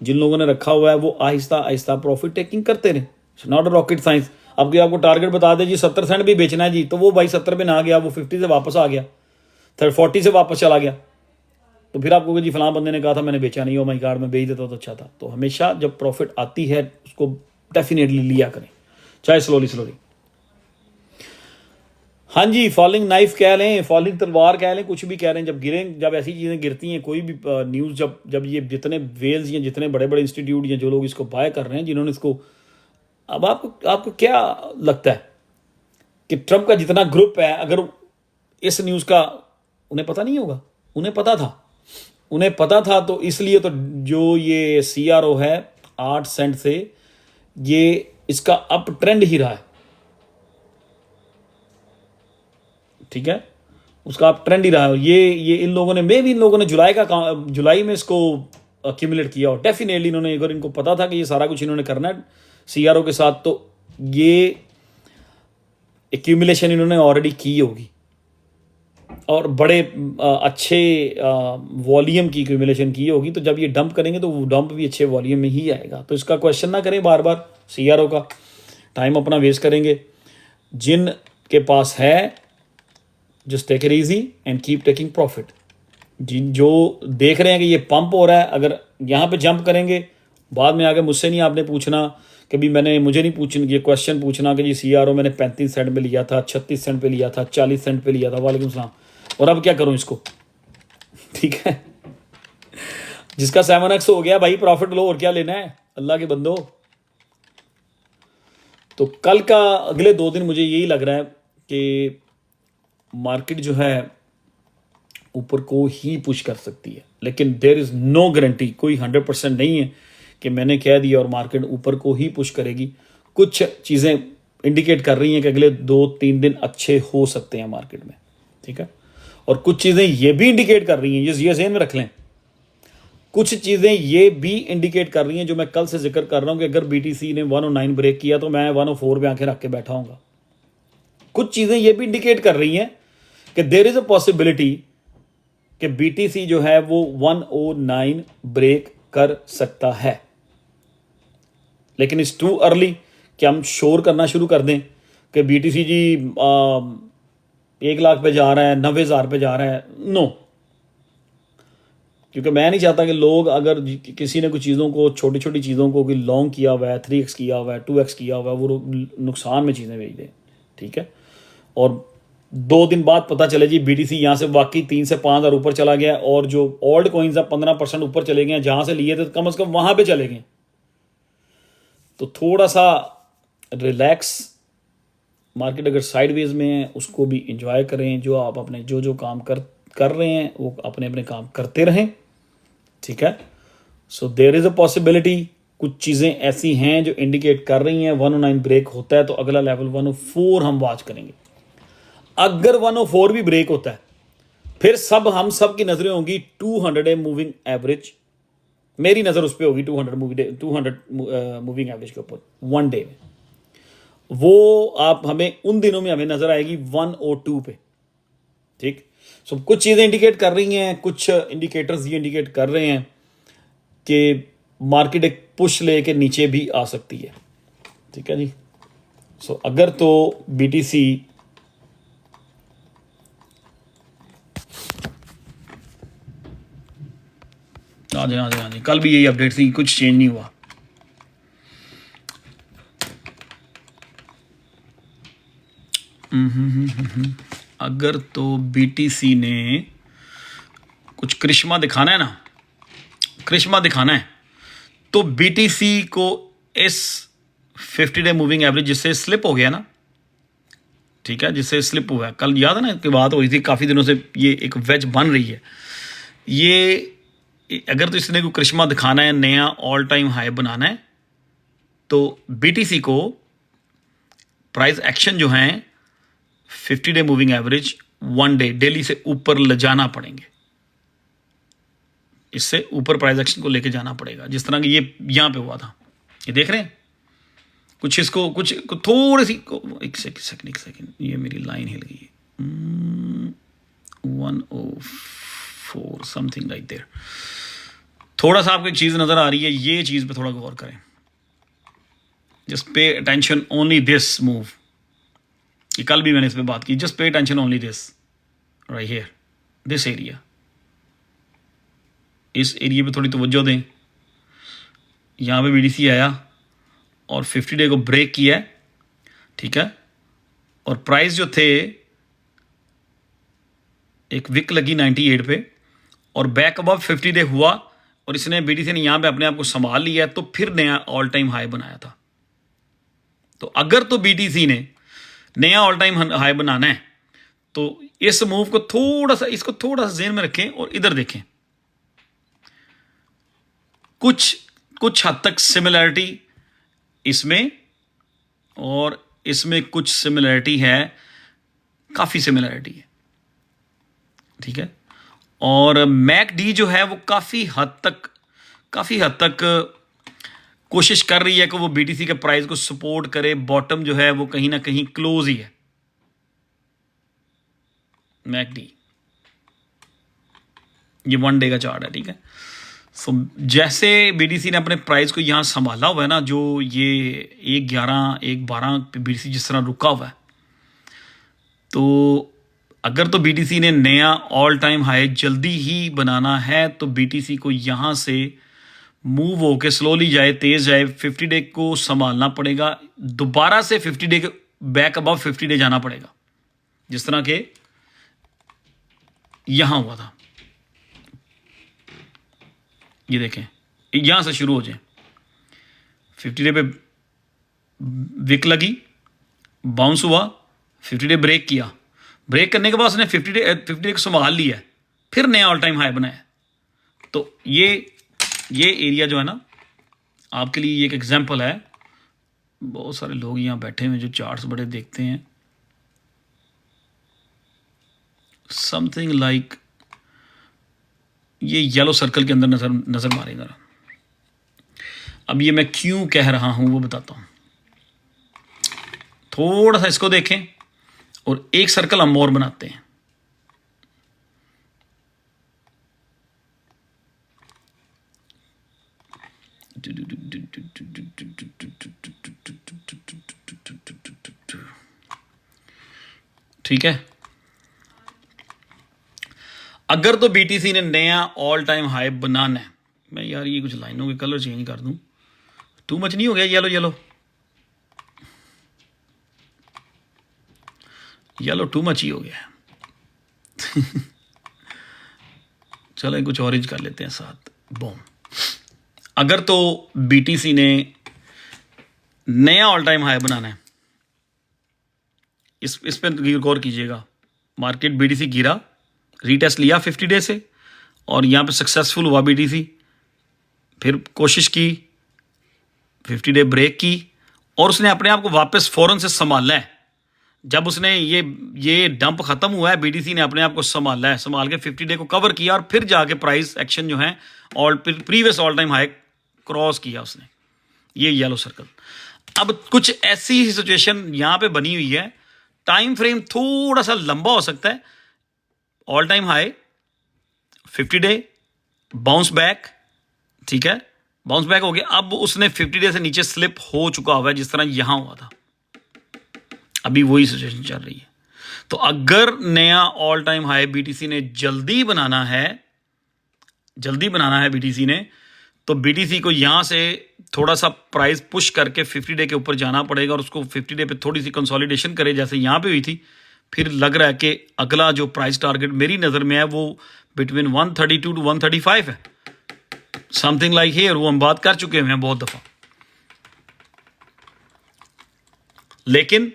जिन लोगों ने रखा हुआ है वो आहिस्ता आहिस्ता प्रॉफिट टेकिंग करते रहे। It's not a rocket science. अब आपको टारगेट बता दे जी 70 सेंट भी बेचना है जी, तो वो भाई 70 पे ना गया, वो 50 से वापस आ गया, 40 से वापस चला गया, तो फिर आपको जी फलां बंदे ने कहा था मैंने बेचा नहीं, हो माई कार्ड में बेच देता तो अच्छा था। तो हमेशा जब प्रॉफिट आती है उसको डेफिनेटली लिया करें, चाहे स्लोली। हाँ जी, फॉलिंग नाइफ कह लें, फॉलिंग तलवार कह लें, कुछ भी कह लें, जब ऐसी चीज़ें गिरती हैं, कोई भी न्यूज़ जब ये जितने वेल्स या जितने बड़े बड़े इंस्टीट्यूट या जो लोग इसको बाय कर रहे हैं, जिन्होंने इसको, अब आपको क्या लगता है कि ट्रंप का जितना ग्रुप है, अगर इस न्यूज़ का उन्हें पता नहीं होगा? उन्हें पता था तो इसलिए तो जो ये सीआरओ है 8 सेंट से ये इसका अप ट्रेंड ही रहा है, ठीक है, उसका अप ट्रेंड ही रहा है। ये इन लोगों ने इन लोगों ने जुलाई में इसको एक्यूमुलेट किया, और डेफिनेटली इन्होंने, अगर इनको पता था कि ये सारा कुछ इन्होंने करना है सीआरओ के साथ, तो ये एक्यूमुलेशन इन्होंने ऑलरेडी की होगी, और बड़े अच्छे वॉल्यूम की एक्यूमुलेशन की होगी। तो जब ये डंप करेंगे तो वो डंप भी अच्छे वॉल्यूम में ही आएगा। तो इसका क्वेश्चन ना करें बार बार सीआरओ का, टाइम अपना वेस्ट करेंगे। जिन के पास है just take it easy and keep taking profit. जो देख रहे हैं कि ये पंप हो रहा है, अगर यहाँ पे जंप करेंगे, बाद में आके मुझसे नहीं आपने पूछना कभी मैंने मुझे नहीं पूछना ये क्वेश्चन पूछना कि जी CRO मैंने 35 सेंट पे लिया था, 36 सेंट पे लिया था, 40 सेंट पे लिया था, वालेकुम सलाम, और अब क्या करूं इसको। ठीक है, जिसका 7x हो गया भाई प्रॉफिट लो, और क्या लेना है अल्लाह के बंदो। तो कल का अगले 2 दिन मुझे यही लग रहा है कि मार्केट जो है ऊपर को ही पुश कर सकती है, लेकिन देयर इज नो गारंटी, कोई 100% नहीं है कि मैंने कह दिया और मार्केट ऊपर को ही पुश करेगी। कुछ चीज़ें इंडिकेट कर रही हैं कि अगले 2-3 दिन अच्छे हो सकते हैं मार्केट में, ठीक है। और कुछ चीज़ें ये भी इंडिकेट कर रही हैं, ये ज़हन में रख लें, कुछ चीज़ें ये भी इंडिकेट कर रही हैं जो मैं कल से जिक्र कर रहा हूं कि अगर BTC ने 109 ब्रेक किया तो मैं 104 पे आंखें रख के बैठा हूँगा। कुछ चीज़ें ये भी इंडिकेट कर रही हैं कि देयर इज़ अ पॉसिबिलिटी कि BTC जो है वो 109 ब्रेक कर सकता है, लेकिन इट्स टू अर्ली कि हम शोर करना शुरू कर दें कि BTC जी 1 लाख पे जा रहा है, 90,000 पे जा रहा है। नो, क्योंकि मैं नहीं चाहता कि लोग, अगर किसी ने कुछ चीज़ों को, छोटी छोटी चीज़ों को कोई लॉन्ग किया हुआ है, 3x किया हुआ है, 2x किया हुआ है, वो नुकसान में चीज़ें बेच दें, ठीक है। और 2 दिन बाद पता चले जी BTC यहाँ से वाकई 3 से 5 हज़ार ऊपर चला गया, और जो ओल्ड कॉइन्स अब 15% ऊपर चले गए हैं, जहाँ से लिए थे तो कम से कम वहाँ पे चले गए। तो थोड़ा सा रिलैक्स, मार्केट अगर साइडवेज में है उसको भी इंजॉय करें, जो आप अपने जो काम कर रहे हैं वो अपने अपने काम करते रहें, ठीक है। So there is a possibility, कुछ चीज़ें ऐसी हैं जो इंडिकेट कर रही हैं 109 ब्रेक होता है तो अगला लेवल 104 हम वॉच करेंगे। अगर 104 भी ब्रेक होता है फिर हम सब की नज़रें होंगी 200 डे मूविंग एवरेज, मेरी नज़र उस पर होगी 200 मूविंग एवरेज के ऊपर 1 डे में। वो आप हमें उन दिनों में हमें नज़र आएगी 102 पे, ठीक। सो कुछ चीज़ें इंडिकेट कर रही हैं, कुछ इंडिकेटर्स ये इंडिकेट कर रहे हैं कि मार्केट एक पुश लेके नीचे भी आ सकती है, ठीक है जी। सो अगर तो BTC आ जाए, कल भी यही अपडेट थी, कुछ चेंज नहीं हुआ। अगर तो BTC ने कुछ करिश्मा दिखाना है ना, करिश्मा दिखाना है, तो BTC को इस 50 डे मूविंग एवरेज जिससे स्लिप हो गया ना, ठीक है, जिससे स्लिप हुआ है, कल याद है ना कि बात हुई थी, काफ़ी दिनों से ये एक वेज बन रही है, ये अगर तो इसने कोई करिश्मा दिखाना है, नया ऑल टाइम हाई बनाना है, तो BTC को प्राइस एक्शन जो हैं 50 day moving average 1 day daily से ऊपर ले जाना पड़ेंगे, इससे ऊपर प्राइस एक्शन को लेके जाना पड़ेगा, जिस तरह की ये यहाँ पे हुआ था। ये देख रहे हैं कुछ इसको कुछ थोड़ी सी, एक सेकंड, ये मेरी लाइन हिल गई है, 104 समथिंग लाइक देयर। थोड़ा सा आपको एक चीज़ नज़र आ रही है, ये चीज़ पे थोड़ा गौर करें, just pay attention only this move, कि कल भी मैंने इस पर बात की, just pay attention only this right here, this area, इस एरिया पे थोड़ी तवज्जो दें। यहाँ पे BTC आया और 50 डे को ब्रेक किया है, ठीक है, और प्राइस जो थे एक विक लगी 98 पे और बैक अबव 50 डे हुआ, और इसने BTC ने यहाँ पे अपने आप को संभाल लिया, तो फिर नया ऑल टाइम हाई बनाया था। तो अगर तो BTC ने नया ऑल टाइम हाई बनाना है तो इस मूव को थोड़ा सा, इसको थोड़ा सा ज़हन में रखें और इधर देखें, कुछ हद तक सिमिलैरिटी इसमें और इसमें कुछ सिमिलैरिटी है, काफ़ी सिमिलैरिटी है, ठीक है। और MACD जो है वो काफ़ी हद तक कोशिश कर रही है कि वो BTC के प्राइस को सपोर्ट करे, बॉटम जो है वो कहीं ना कहीं क्लोज ही है MACD, ये 1 डे का चार्ट है, ठीक है। सो जैसे BTC ने अपने प्राइस को यहाँ संभाला हुआ है ना, जो ये 1.11 1.12 पे BTC जिस तरह रुका हुआ है, तो अगर तो BTC ने नया ऑल टाइम हाई जल्दी ही बनाना है तो BTC को यहाँ से मूव होके स्लोली जाए, तेज जाए, 50 डे को संभालना पड़ेगा, दोबारा से 50 डे के बैक अबव 50 डे जाना पड़ेगा, जिस तरह के यहां हुआ था। ये देखें, यहां से शुरू हो जाए, 50 डे पे विक लगी, बाउंस हुआ, 50 डे ब्रेक किया, ब्रेक करने के बाद उसने 50 डे को संभाल लिया है, फिर नया ऑल टाइम हाई बनाया। तो ये एरिया जो है ना, आपके लिए ये एक एग्जांपल है। बहुत सारे लोग यहाँ बैठे हुए जो चार्ट्स बड़े देखते हैं, समथिंग लाइक ये येलो सर्कल के अंदर नजर मारेगा। अब ये मैं क्यों कह रहा हूं वो बताता हूं। थोड़ा सा इसको देखें और एक सर्कल हम और बनाते हैं। ठीक है, अगर तो बीटीसी ने नया ऑल टाइम हाई बनाना है, मैं यार ये कुछ लाइनों के कलर चेंज कर दूं, टू मच नहीं हो गया? Yellow yellow yellow too much ही हो गया। चलो कुछ ऑरेंज कर लेते हैं साथ, बूम। अगर तो बीटीसी ने नया ऑल टाइम हाई बनाना है, इस पे गौर कीजिएगा। मार्केट बीटीसी गिरा, रीटेस्ट लिया 50 डे से, और यहां पे सक्सेसफुल हुआ बीटीसी, फिर कोशिश की, 50 डे ब्रेक की, और उसने अपने आप को वापस फौरन से संभाला है। जब उसने ये डंप खत्म हुआ है, बीटीसी ने अपने आप को संभाला है, संभाल के 50 डे को कवर किया, और फिर जाके प्राइस एक्शन जो है और previous all time high cross किया उसने, ये येलो सर्कल। अब कुछ ऐसी ही सिचुएशन यहां पे बनी हुई है, टाइम फ्रेम थोड़ा सा लंबा हो सकता है, all time high 50 day bounce back, ठीक है, बाउंस बैक हो गया। अब उसने 50 डे से नीचे स्लिप हो चुका हुआ है, जिस तरह यहां हुआ था, अभी वही सिचुएशन चल रही है। तो अगर नया ऑल टाइम हाई बीटीसी ने जल्दी बनाना है बीटीसी ने, तो बीटीसी को यहां से थोड़ा सा प्राइस पुश करके 50 डे के ऊपर जाना पड़ेगा, और उसको 50 डे पे थोड़ी सी कंसोलिडेशन करे, जैसे यहां पे हुई थी। फिर लग रहा है कि अगला जो प्राइस टारगेट मेरी नजर में है वो बिटवीन 132 टू 135 है, समथिंग लाइक हियर। वो हम बात कर चुके हैं बहुत दफा। लेकिन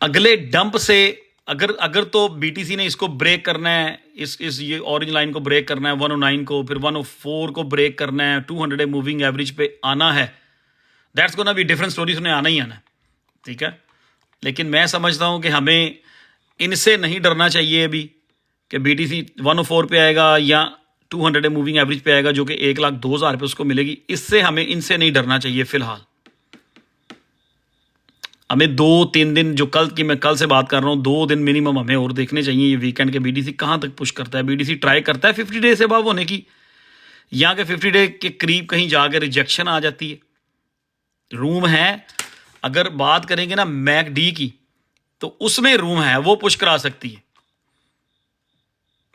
अगले डंप से अगर तो बीटीसी ने इसको ब्रेक करना है, इस ये ऑरेंज लाइन को ब्रेक करना है, 109 को, फिर 104 को ब्रेक करना है, 200 डे मूविंग एवरेज पे आना है, that's gonna be different story, उसने आना ही आना है, ठीक है। लेकिन मैं समझता हूं कि हमें इनसे नहीं डरना चाहिए अभी, कि बीटीसी 104 पे आएगा या 200 डे मूविंग एवरेज पे आएगा, जो कि 1,02,000 पे उसको मिलेगी। इससे हमें इनसे नहीं डरना चाहिए फिलहाल। हमें 2-3 दिन, जो मैं कल से बात कर रहा हूं, 2 दिन मिनिमम हमें और देखने चाहिए ये वीकेंड के बीटीसी कहां तक पुश करता है। बीटीसी ट्राई करता है 50 डे से अबव होने की, यहां के 50 डे के करीब कहीं जाकर रिजेक्शन आ जाती है, रूम है। अगर बात करेंगे ना मैकडी की, तो उसमें रूम है, वो पुश करा सकती है।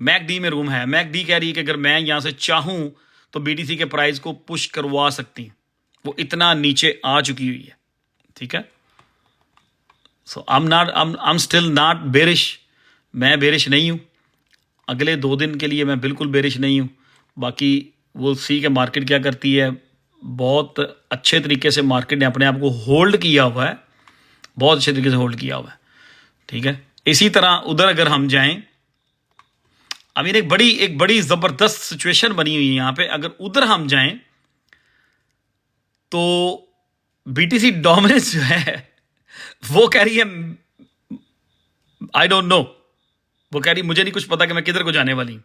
मैकडी में रूम है, मैकडी कह रही है कि अगर मैं यहां से चाहूं तो बीटीसी के प्राइस को पुश करवा सकती है, वो इतना नीचे आ चुकी हुई है, ठीक है। So I am still not bearish, मैं बेरिश नहीं हूं। अगले 2 दिन के लिए मैं बिल्कुल बेरिश नहीं हूं। बाकी वो सी के मार्केट क्या करती है। बहुत अच्छे तरीके से मार्केट ने अपने आप को होल्ड किया हुआ है, बहुत अच्छे तरीके से होल्ड किया हुआ है, ठीक है। इसी तरह उधर अगर हम जाएं, आई मीन एक बड़ी जबरदस्त सिचुएशन बनी हुई है यहां पे। अगर उधर हम जाएं तो बीटीसी डोमिनेंस जो है वो कह रही है आई डोंट नो, वो कह रही मुझे नहीं कुछ पता कि मैं किधर को जाने वाली,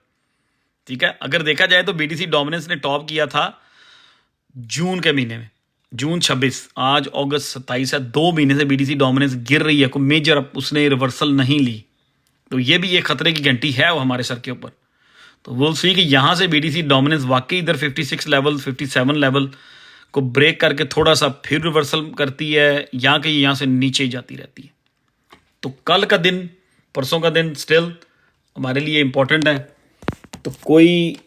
ठीक है। अगर देखा जाए तो बीटीसी डोमिनेंस ने टॉप किया था जून के महीने में, जून 26, आज अगस्त 27 है, 2 महीने से बीटीसी डोमिनेंस गिर रही है, कोई मेजर उसने रिवर्सल नहीं ली। तो ये भी एक खतरे की घंटी है वो हमारे सर के ऊपर। तो विल सी कि यहां से बीटीसी डोमिनेंस वाकई इधर 56 लेवल 57 लेवल को ब्रेक करके थोड़ा सा फिर रिवर्सल करती है, यहां के यहां से नीचे ही जाती रहती है। तो कल का दिन, परसों का दिन स्टिल हमारे लिए इंपॉर्टेंट है। तो कोई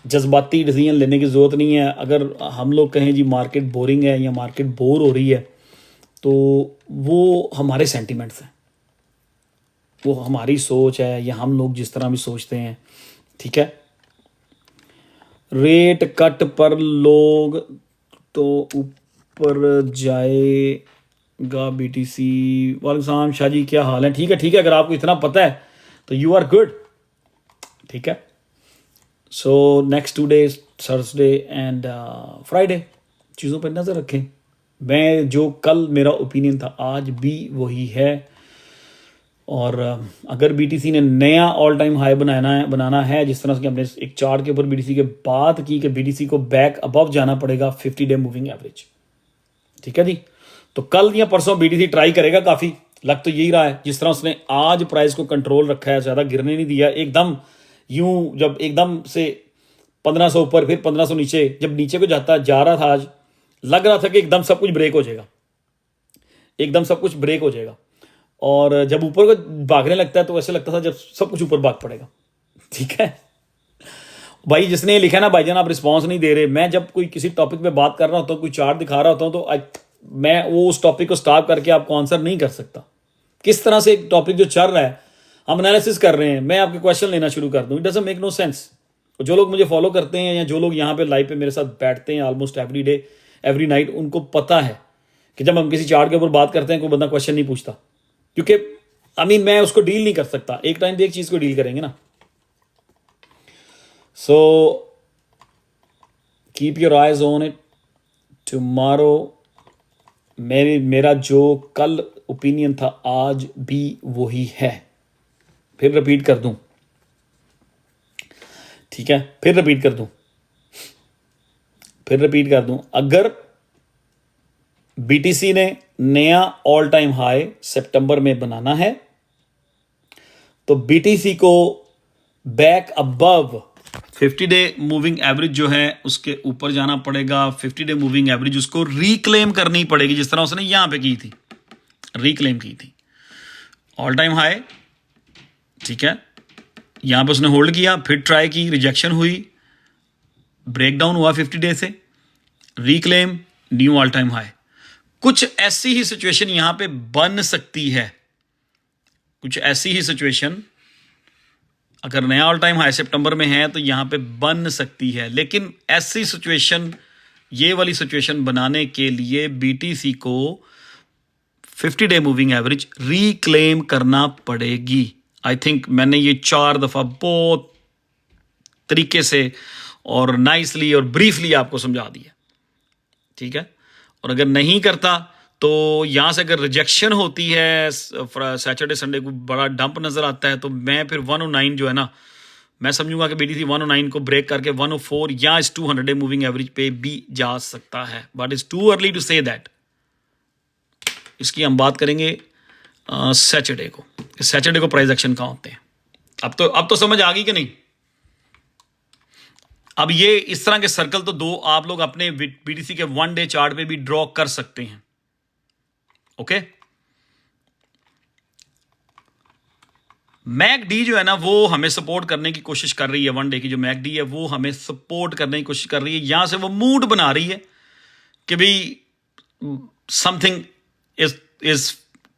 जज्बाती डिसीजन लेने की ज़रूरत नहीं है। अगर हम लोग कहें जी मार्केट बोरिंग है या मार्केट बोर हो रही है, तो वो हमारे सेंटिमेंट्स हैं, वो हमारी सोच है, या हम लोग जिस तरह भी सोचते हैं, ठीक है। रेट कट पर लोग तो ऊपर जाएगा बीटीसी। वालेकुम सलाम शाह जी, क्या हाल है? ठीक है ठीक है, अगर आपको इतना पता है तो यू आर गुड, ठीक है। So next 2 days Thursday and Friday चीज़ों पर नज़र रखें। मैं जो कल मेरा ओपिनियन था आज भी वही है। और अगर बीटीसी ने नया ऑल टाइम हाई बनाना है जिस तरह से हमने एक चार्ट के ऊपर बीटीसी के बात की कि बीटीसी को बैक अबव जाना पड़ेगा 50 डे मूविंग एवरेज, ठीक है जी। तो कल या परसों बीटीसी ट्राई करेगा, काफ़ी लग तो यही रहा है। जिस तरह उसने आज प्राइस को कंट्रोल रखा है, ज़्यादा गिरने नहीं दिया, एकदम यूं जब एकदम से 1500 ऊपर फिर 1500 नीचे, जब नीचे को जा रहा था, आज लग रहा था कि एकदम सब कुछ ब्रेक हो जाएगा, एकदम सब कुछ ब्रेक हो जाएगा। और जब ऊपर को भागने लगता है तो ऐसे लगता था जब सब कुछ ऊपर भाग पड़ेगा, ठीक है भाई। जिसने लिखा ना भाईजान आप रिस्पांस नहीं दे रहे, मैं जब कोई किसी टॉपिक पे बात कर रहा होता हूँ, कोई चार्ट दिखा रहा होता हूँ, तो मैं वो उस टॉपिक को स्टॉप करके आपको आंसर नहीं कर सकता। किस तरह से एक टॉपिक जो चल रहा है हम एनालिसिस कर रहे हैं, मैं आपके क्वेश्चन लेना शुरू कर दूँ, it doesn't make no sense. जो लोग मुझे फॉलो करते हैं या जो लोग यहाँ पे लाइव पे मेरे साथ बैठते हैं almost every day every night, उनको पता है कि जब हम किसी चार्ट के ऊपर बात करते हैं कोई बंदा क्वेश्चन नहीं पूछता, क्योंकि मैं उसको डील नहीं कर सकता। एक टाइम पे एक चीज को डील करेंगे ना। So keep your eyes on it tomorrow. मेरा जो कल ओपिनियन था आज भी वही है, फिर रिपीट कर दूं, ठीक है, फिर रिपीट कर दूं। अगर बीटीसी ने नया ऑल टाइम हाई सितंबर में बनाना है तो बीटीसी को back above 50 day moving average जो है उसके ऊपर जाना पड़ेगा। 50 डे मूविंग एवरेज उसको रिक्लेम करनी पड़ेगी, जिस तरह उसने यहां पे की थी, रिक्लेम की थी ऑल टाइम हाई, ठीक है। यहां पे उसने होल्ड किया, फिर ट्राई की, रिजेक्शन हुई, ब्रेकडाउन हुआ 50 डे से, reclaim, knew all time high. कुछ ऐसी ही सिचुएशन यहां पे बन सकती है, कुछ ऐसी ही सिचुएशन अगर नया ऑल टाइम हाई सितंबर में है तो यहां पे बन सकती है। लेकिन ऐसी सिचुएशन, ये वाली सिचुएशन बनाने के लिए बीटीसी को 50 डे मूविंग एवरेज रिक्लेम करना पड़ेगी। आई थिंक मैंने ये 4 दफा बहुत तरीके से और नाइसली और ब्रीफली आपको समझा दिया, ठीक है। और अगर नहीं करता तो यहां से अगर रिजेक्शन होती है, सैटरडे संडे को बड़ा डंप नजर आता है, तो मैं फिर 109 जो है ना, मैं समझूंगा कि बीटीसी 109 को ब्रेक करके 104 या इस 200 डे मूविंग एवरेज पे भी जा सकता है, but it's too early to say that. इसकी हम बात करेंगे सैटरडे को, सैटरडे को प्राइस एक्शन कहां होते हैं। अब तो समझ आ गई कि नहीं। अब ये इस तरह के सर्कल तो दो आप लोग अपने बीटीसी के 1 डे चार्ट पे भी ड्रॉ कर सकते हैं, ओके। मैकडी जो है ना वो हमें सपोर्ट करने की कोशिश कर रही है, 1 डे की जो मैकडी है वो हमें सपोर्ट करने की कोशिश कर रही है। यहां से वो मूड बना रही है कि भाई something is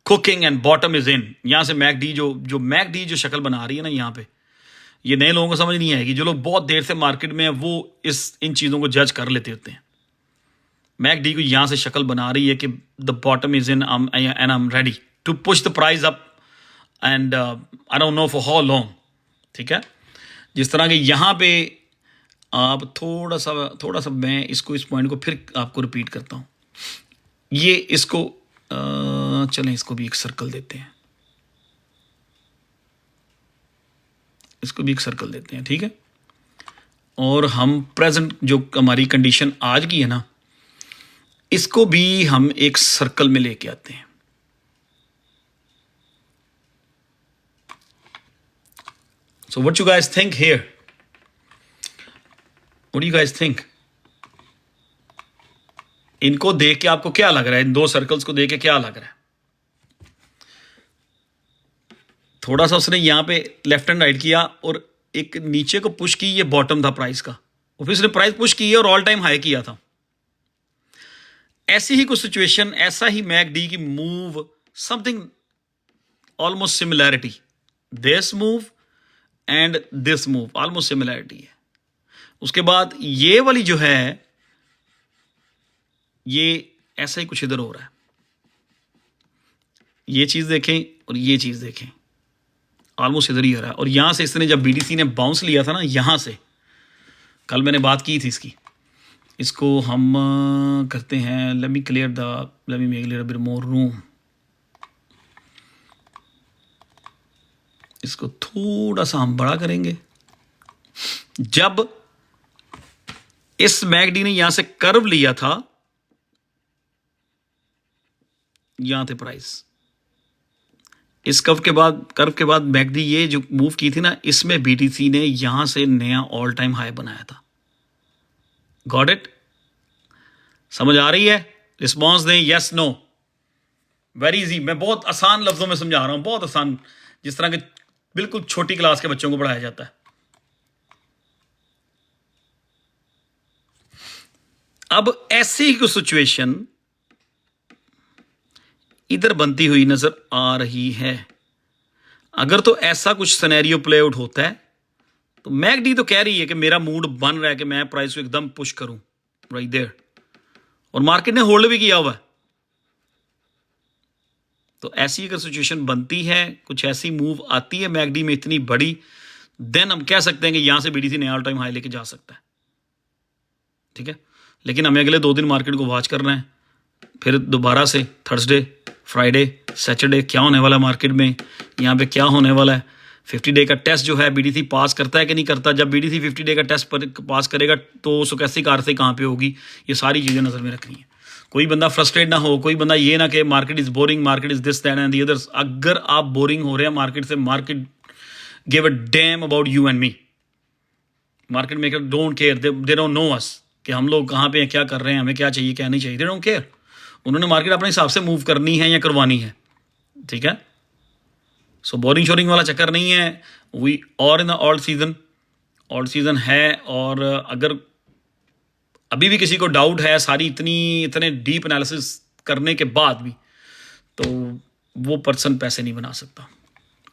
cooking and bottom is इन। यहां से मैकडी जो मैकडी जो शक्ल बना रही है ना, यहां पे ये नए लोगों को समझ नहीं आएगी। जो लोग बहुत देर से मार्केट में है वो इन चीजों को जज कर लेते होते हैं। मैकडी को यहां से शक्ल बना रही है कि the bottom is in and I am ready to push the price up and I don't know for how long, ठीक है। जिस तरह के यहां पे आप थोड़ा सा मैं इसको, इस पॉइंट को फिर आपको रिपीट करता हूं। ये इसको चलें इसको भी एक सर्कल देते हैं, इसको भी एक सर्कल देते हैं, ठीक है। और हम प्रेजेंट जो हमारी कंडीशन आज की है ना, इसको भी हम एक सर्कल में लेके आते हैं। So what you guys think here, what do you guys think? इनको देख के आपको क्या लग रहा है? इन दो सर्कल्स को देख के क्या लग रहा है? थोड़ा सा उसने यहां पे लेफ्ट एंड राइट किया और एक नीचे को पुश की, ये बॉटम था प्राइस का, और फिर उसने प्राइस पुश की है और ऑल टाइम हाई किया था। ऐसी ही कुछ सिचुएशन, ऐसा ही मैकडी की move, something almost similarity, this move and this move almost similarity है। उसके बाद ये वाली जो है, ये ऐसा ही कुछ इधर हो रहा है। ये चीज देखें और ये चीज देखें, ऑलमोस्ट इधर ही हो रहा है। और यहां से इसने जब बीडीसी ने बाउंस लिया था ना, यहां से कल मैंने बात की थी इसकी, इसको हम करते हैं, let me clear the, let me make little bit more room, इसको थोड़ा सा हम बड़ा करेंगे। जब इस मैकडी ने यहां से कर्व लिया था, यहां थे प्राइस, इस कर्व के बाद मैकडी ये जो मूव की थी ना, इसमें बीटीसी ने यहां से नया ऑल टाइम हाई बनाया था। Got it? समझ आ रही है? रिस्पॉन्स दें, यस नो। वेरी इजी, मैं बहुत आसान लफ्जों में समझा रहा हूं, बहुत आसान, जिस तरह के बिल्कुल छोटी क्लास के बच्चों को पढ़ाया जाता है। अब ऐसी ही कुछ सिचुएशन इधर बनती हुई नजर आ रही है। अगर तो ऐसा कुछ सिनेरियो प्ले आउट होता है, तो मैकडी तो कह रही है कि मेरा मूड बन रहा है कि मैं प्राइस को एकदम पुश करूं राइट देयर, और मार्केट ने होल्ड भी किया हुआ है। तो ऐसी अगर सिचुएशन बनती है, कुछ ऐसी मूव आती है मैकडी में इतनी बड़ी, देन हम कह सकते हैं कि यहां से बीडीसी नया ऑल टाइम हाई लेके जा सकता है। ठीक है, लेकिन हमें अगले 2 दिन मार्केट को वॉच करना है। फिर दोबारा से थर्सडे, फ्राइडे, सैटरडे क्या होने वाला है मार्केट में, यहाँ पे क्या होने वाला है। 50 डे का टेस्ट जो है बीडीसी पास करता है कि नहीं करता। जब बीडीसी 50 डे का टेस्ट पास करेगा तो स्टोचैस्टिक आरएसआई कहाँ पे होगी, ये सारी चीज़ें नज़र में रखनी है। कोई बंदा फ्रस्ट्रेट ना हो, कोई बंदा ये ना कि market is boring, market is this that and the others. अगर आप बोरिंग हो रहे हैं मार्केट से, market give a damn about you and me. Market maker don't care, they don't know us कि हम लोग कहाँ पे हैं, क्या कर रहे हैं, हमें क्या चाहिए क्या नहीं चाहिए, दे डोंट केयर। उन्होंने मार्केट अपने हिसाब से मूव करनी है या करवानी है। ठीक है, सो बोरिंग शोरिंग वाला चक्कर नहीं है। वी और in the alt season, alt season है। और अगर अभी भी किसी को डाउट है, सारी इतने डीप एनालिसिस करने के बाद भी, तो वो पर्सन पैसे नहीं बना सकता,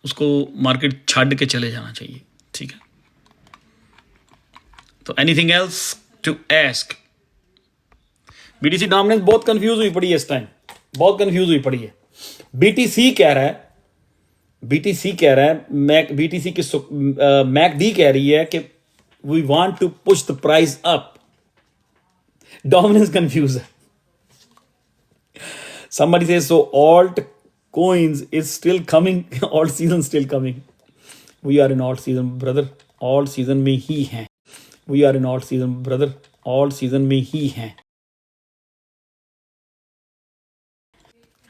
उसको मार्केट छाड़ के चले जाना चाहिए। ठीक है, तो anything else to ask? BTC dominance बहुत कंफ्यूज हुई पड़ी है इस टाइम, बहुत कंफ्यूज हुई पड़ी है। बीटीसी कह रहा है, बीटीसी की मैकडी कह रही है कि we want to push the price up. Dominance confuse है। somebody says so alt coins is still coming, alt season still coming. We are in alt season brother, alt season में ही हैं। We are in alt season brother, alt season में ही हैं।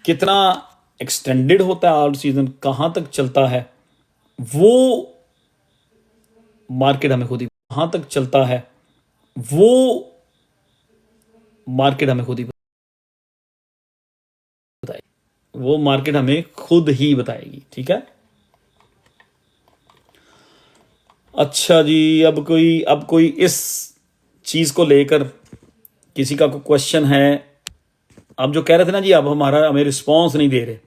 कितना extended होता है all season, कहां तक चलता है, वो मार्केट हमें खुद ही, कहां तक चलता है वो मार्केट हमें खुद ही बताएगी, वो मार्केट हमें खुद ही बताएगी। ठीक है, अच्छा जी, अब कोई इस चीज को लेकर किसी का कोई क्वेश्चन है? आप जो कह रहे थे ना जी, अब हमें रिस्पॉन्स नहीं दे रहे,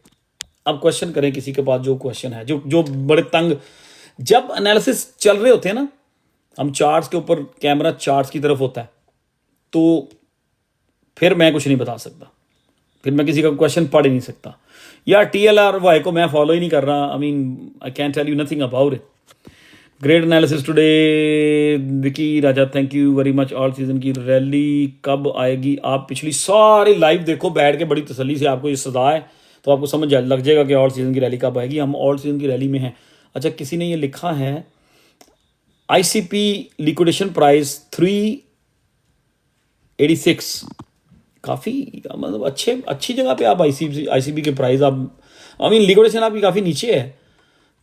अब क्वेश्चन करें किसी के पास जो क्वेश्चन है, जो बड़े तंग। जब एनालिसिस चल रहे होते हैं ना, हम चार्ट्स के ऊपर, कैमरा चार्ट्स की तरफ होता है, तो फिर मैं कुछ नहीं बता सकता, फिर मैं किसी का क्वेश्चन पढ़ ही नहीं सकता। यार TLRY को मैं फॉलो ही नहीं कर रहा, I can tell you nothing about it. Great analysis today Vicky Raja, thank you very much. Alt season की रैली कब आएगी? आप पिछली सारी लाइव देखो बैठ के, बड़ी तसल्ली से, आपको ये सजा है तो आपको समझ लग जाएगा कि ऑल सीजन की रैली कब आएगी। हम ऑल सीजन की रैली में हैं। अच्छा, किसी ने ये लिखा है ICP लिक्विडेशन प्राइस 386, काफ़ी मतलब अच्छी जगह पे आप ICP के प्राइस, आप लिक्विडेशन आपकी काफ़ी नीचे है,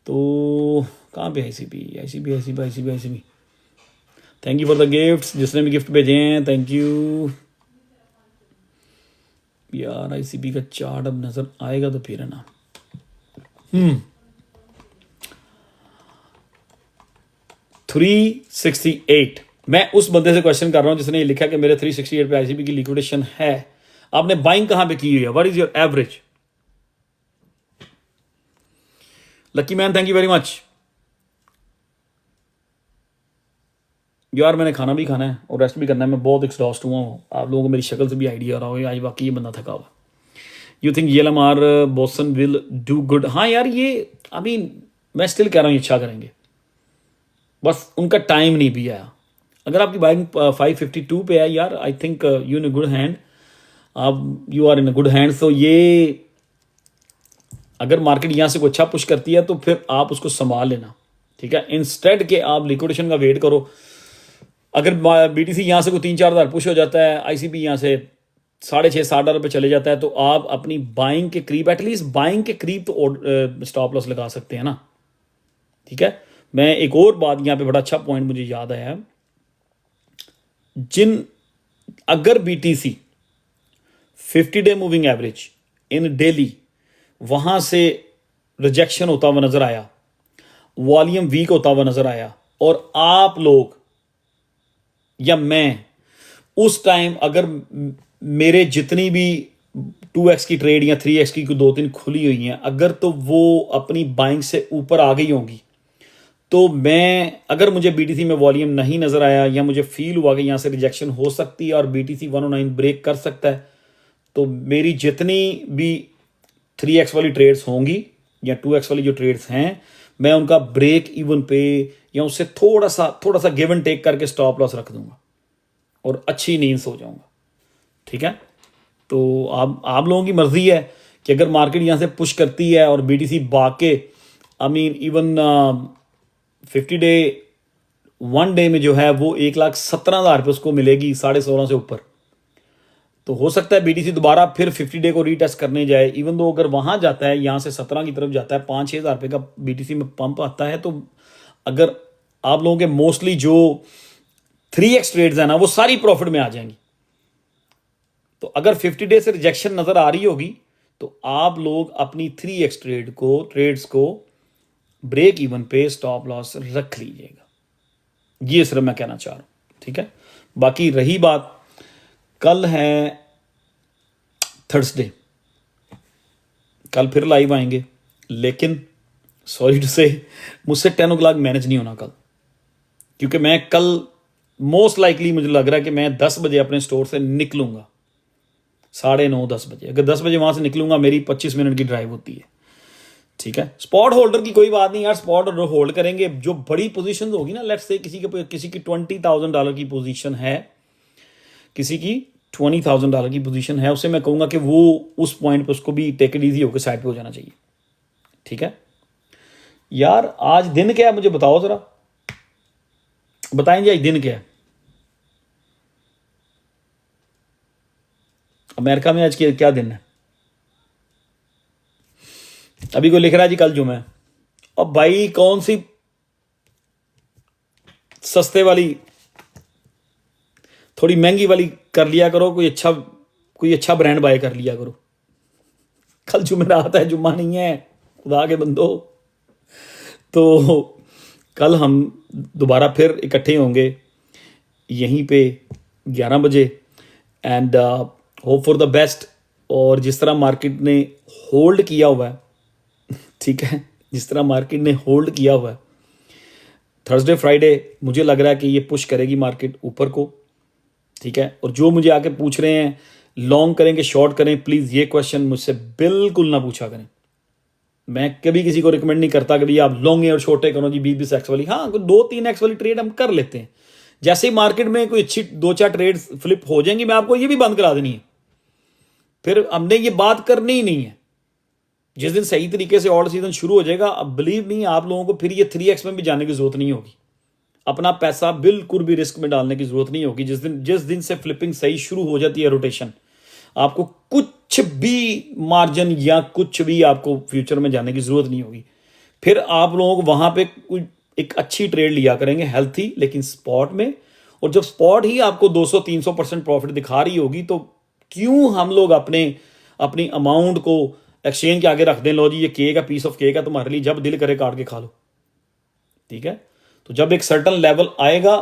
तो कहाँ पे ICP? Thank you for the gifts, जिसने भी गिफ्ट भेजे हैं थैंक यू यार। ICP का चार्ट अब नजर आएगा तो फिर है ना। 368 मैं उस बंदे से क्वेश्चन कर रहा हूं जिसने ये लिखा कि मेरे 368 पे आईसीबी की लिक्विडेशन है, आपने बाइंग कहां पे की हुई है, what is your average? Lucky man thank you very much यार। मैंने खाना भी खाना है और रेस्ट भी करना है, मैं बहुत एक्सॉस्ट हुआ हूँ। आप लोगों को मेरी शक्ल से भी आइडिया आ रहा होगा आज वाकई ये बंदा थका हुआ। You think ELMR boson will do good? हाँ यार, ये अभी मैं स्टिल कह रहा हूँ ये अच्छा करेंगे, बस उनका टाइम नहीं भी आया। अगर आपकी बाइंग 552 पे है यार, I think you in a good hand, आप you are in a good hand. तो ये अगर मार्केट यहाँ से कोई अच्छा पुश करती है तो फिर आप उसको संभाल लेना, ठीक है, इंस्टेड के आप लिक्विडेशन का वेट करो। अगर BTC यहाँ से कोई 3-4 हज़ार पुश हो जाता है, ICB यहाँ से $6.5-7 पे चले जाता है, तो आप अपनी बाइंग के करीब, एटलीस्ट बाइंग के करीब तो स्टॉप लॉस लगा सकते हैं ना, ठीक है। मैं एक और बात यहाँ पे, बड़ा अच्छा पॉइंट मुझे याद आया, अगर BTC 50 day moving average in daily वहां से रिजेक्शन होता हुआ नजर आया, वॉल्यूम वीक होता हुआ नजर आया, और आप लोग या मैं उस टाइम अगर मेरे जितनी भी 2x की ट्रेड या 3x की 2-3 खुली हुई हैं, अगर तो वो अपनी बाइंग से ऊपर आ गई होंगी, तो मैं, अगर मुझे BTC में वॉल्यूम नहीं नजर आया या मुझे फील हुआ कि यहां से रिजेक्शन हो सकती है और BTC 109 ब्रेक कर सकता है, तो मेरी जितनी भी 3x वाली ट्रेड्स होंगी या 2x वाली जो ट्रेड्स हैं, मैं उनका ब्रेक इवन पे या उससे थोड़ा सा गिव एंड टेक करके स्टॉप लॉस रख दूंगा और अच्छी नींद सो जाऊंगा, ठीक है। तो आप लोगों की मर्जी है कि अगर मार्केट यहाँ से पुश करती है और BTC भाग के, I mean even 50 day 1 day में जो है वो 1,17,000 पे उसको मिलेगी 16.5 से ऊपर, तो हो सकता है BTC दोबारा फिर 50 डे को रीटेस्ट करने जाए। इवन दो अगर वहां जाता है, यहाँ से 17 की तरफ जाता है, 5-6 हज़ार रुपये का BTC में पंप आता है, तो अगर आप लोगों के मोस्टली जो 3x ट्रेड्स है ना, वो सारी प्रॉफिट में आ जाएंगी। तो अगर 50 डे से रिजेक्शन नजर आ रही होगी, तो आप लोग अपनी 3x ट्रेड्स को ब्रेक इवन पे स्टॉप लॉस रख लीजिएगा, ये सिर्फ मैं कहना चाह रहा हूं, ठीक है। बाकी रही बात, कल है थर्सडे, कल फिर लाइव आएंगे, लेकिन सॉरी टू से मुझसे 10 o'clock मैनेज नहीं होना कल, क्योंकि मैं कल मोस्ट लाइकली मुझे लग रहा है कि मैं 10 बजे अपने स्टोर से निकलूंगा, 9:30-10 बजे। अगर 10 बजे वहां से निकलूंगा, मेरी 25 मिनट की ड्राइव होती है, ठीक है। स्पॉट होल्डर की कोई बात नहीं यार, स्पॉट होल्डर होल्ड करेंगे। जो बड़ी पोजीशन होगी ना, लेट्स से किसी की $20,000 की पोजीशन है, किसी की $20,000 की पोजीशन है, उसे मैं कहूंगा कि वो उस पॉइंट पे उसको भी टेक इट इजी होकर साइड पे हो जाना चाहिए, ठीक है। यार आज दिन क्या है मुझे बताओ जरा, बताएंगे आज दिन क्या है? अमेरिका में आज क्या दिन है? अभी कोई लिख रहा है जी कल जुमा है। अब भाई कौन सी सस्ते वाली, थोड़ी महंगी वाली कर लिया करो, कोई अच्छा ब्रांड बाय कर लिया करो। कल जुमेरात है, जुम्मा नहीं है, खुदा के बंदो। तो कल हम दोबारा फिर इकट्ठे होंगे यहीं पे 11 बजे, and hope for the best. और जिस तरह मार्केट ने होल्ड किया हुआ है, ठीक है, जिस तरह मार्केट ने होल्ड किया हुआ है, थर्सडे फ्राइडे मुझे लग रहा है कि ये पुश करेगी मार्केट ऊपर को, ठीक है। और जो मुझे आके पूछ रहे हैं लॉन्ग करेंगे शॉर्ट करें, प्लीज़ ये क्वेश्चन मुझसे बिल्कुल ना पूछा करें। मैं कभी किसी को रिकमेंड नहीं करता कि भाई आप लॉन्ग और शॉर्टे करो जी 20-20x वाली। हाँ, 2-3x वाली ट्रेड हम कर लेते हैं, जैसे ही मार्केट में कोई अच्छी 2-4 ट्रेड फ्लिप हो जाएंगी, मैं आपको ये भी बंद करा देनी है, फिर हमने ये बात करनी ही नहीं है। जिस दिन सही तरीके से ऑल सीजन शुरू हो जाएगा, अब बिलीव नहीं, आप लोगों को फिर ये 3x में भी जाने की जरूरत नहीं होगी, अपना पैसा बिल्कुल भी रिस्क में डालने की जरूरत नहीं होगी। जिस दिन से फ्लिपिंग सही शुरू हो जाती है, रोटेशन, आपको कुछ भी मार्जिन या कुछ भी आपको फ्यूचर में जाने की जरूरत नहीं होगी। फिर आप लोगों को वहां पे कोई एक अच्छी ट्रेड लिया करेंगे हेल्थी, लेकिन स्पॉट में। और जब स्पॉट ही आपको 200-300% प्रॉफिट दिखा रही होगी, तो क्यों हम लोग अपनी अमाउंट को एक्सचेंज के आगे रख दें, लो जी ये केक है, पीस ऑफ केक है तुम्हारे लिए, जब दिल करे काट के खा लो, ठीक है। तो जब एक सर्टन लेवल आएगा,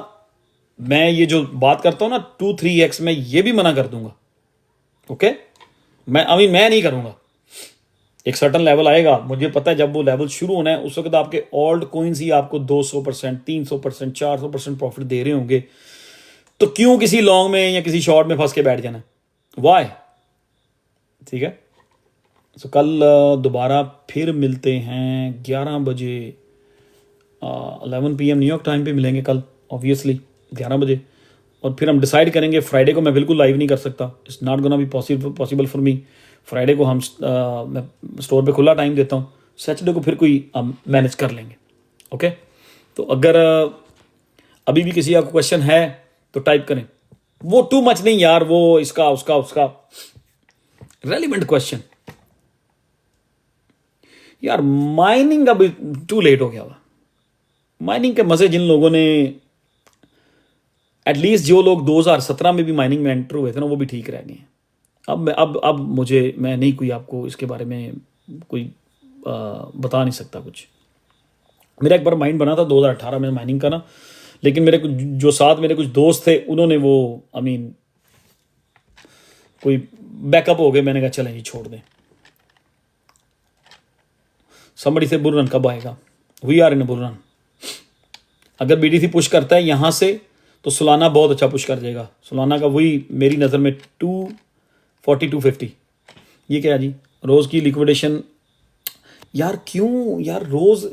मैं ये जो बात करता हूं ना 2-3x, मैं ये भी मना कर दूंगा। ओके, मैं मैं नहीं करूंगा। एक सर्टन लेवल आएगा, मुझे पता है जब वो लेवल शुरू होना है उस वक्त आपके ओल्ड कॉइन्स ही आपको 200%, 300%, 400% प्रॉफिट दे रहे होंगे, तो क्यों किसी लॉन्ग में या किसी शॉर्ट में फंस के बैठ जाना, वाई? ठीक है, तो कल दोबारा फिर मिलते हैं 11 बजे, 11 PM न्यूयॉर्क टाइम पे मिलेंगे कल, ऑब्वियसली 11 बजे। और फिर हम डिसाइड करेंगे। फ्राइडे को मैं बिल्कुल लाइव नहीं कर सकता, it's not gonna be possible for me. Friday को हम मैं स्टोर पे खुला टाइम देता हूँ, सैटरडे को फिर कोई हम मैनेज कर लेंगे। ओके, तो अगर अभी भी किसी का क्वेश्चन है तो टाइप करें, वो टू मच नहीं यार, वो इसका उसका उसका रेलिवेंट क्वेश्चन। यार माइनिंग अब टू लेट हो गया हुआ। माइनिंग के मजे जिन लोगों ने, एटलीस्ट जो लोग 2017 में भी माइनिंग में एंटर हुए थे ना, वो भी ठीक रह गए हैं। अब मुझे, मैं नहीं कोई आपको इसके बारे में कोई बता नहीं सकता कुछ। मेरा एक बार माइंड बना था 2018 में माइनिंग का ना, लेकिन मेरे कुछ जो साथ मेरे कुछ दोस्त थे उन्होंने वो कोई बैकअप हो गए। मैंने कहा चलें जी छोड़ दें। समबड़ी से बुल रन कब आएगा? We are in bull run. अगर बीडीसी पुश करता है यहाँ से तो सोलाना बहुत अच्छा पुश कर जाएगा। सोलाना का वही मेरी नज़र में 240 250। ये क्या जी, रोज़ की लिक्विडेशन? यार क्यों यार, रोज़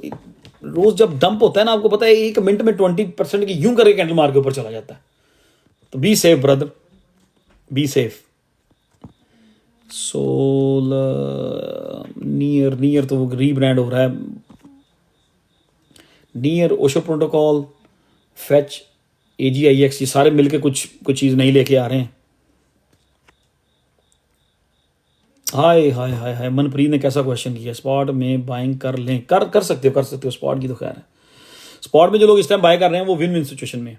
जब डंप होता है ना, आपको पता है 1 मिनट में 20% की यूं करके कैंडल मार के ऊपर चला जाता है। तो be safe brother, be safe. Sol Near तो वो रीब्रांड हो रहा है। Near, Ocean protocol, Fetch, AGIX, ये सारे मिलके कुछ चीज़ नहीं लेके आ रहे हैं। हाय हाय हाय हाय, मनप्रीत ने कैसा क्वेश्चन किया। स्पॉट में बाइंग कर लें? कर सकते हो स्पॉट की तो खैर है। स्पॉट में जो लोग इस टाइम बाय कर रहे हैं वो विन विन सिचुएशन में।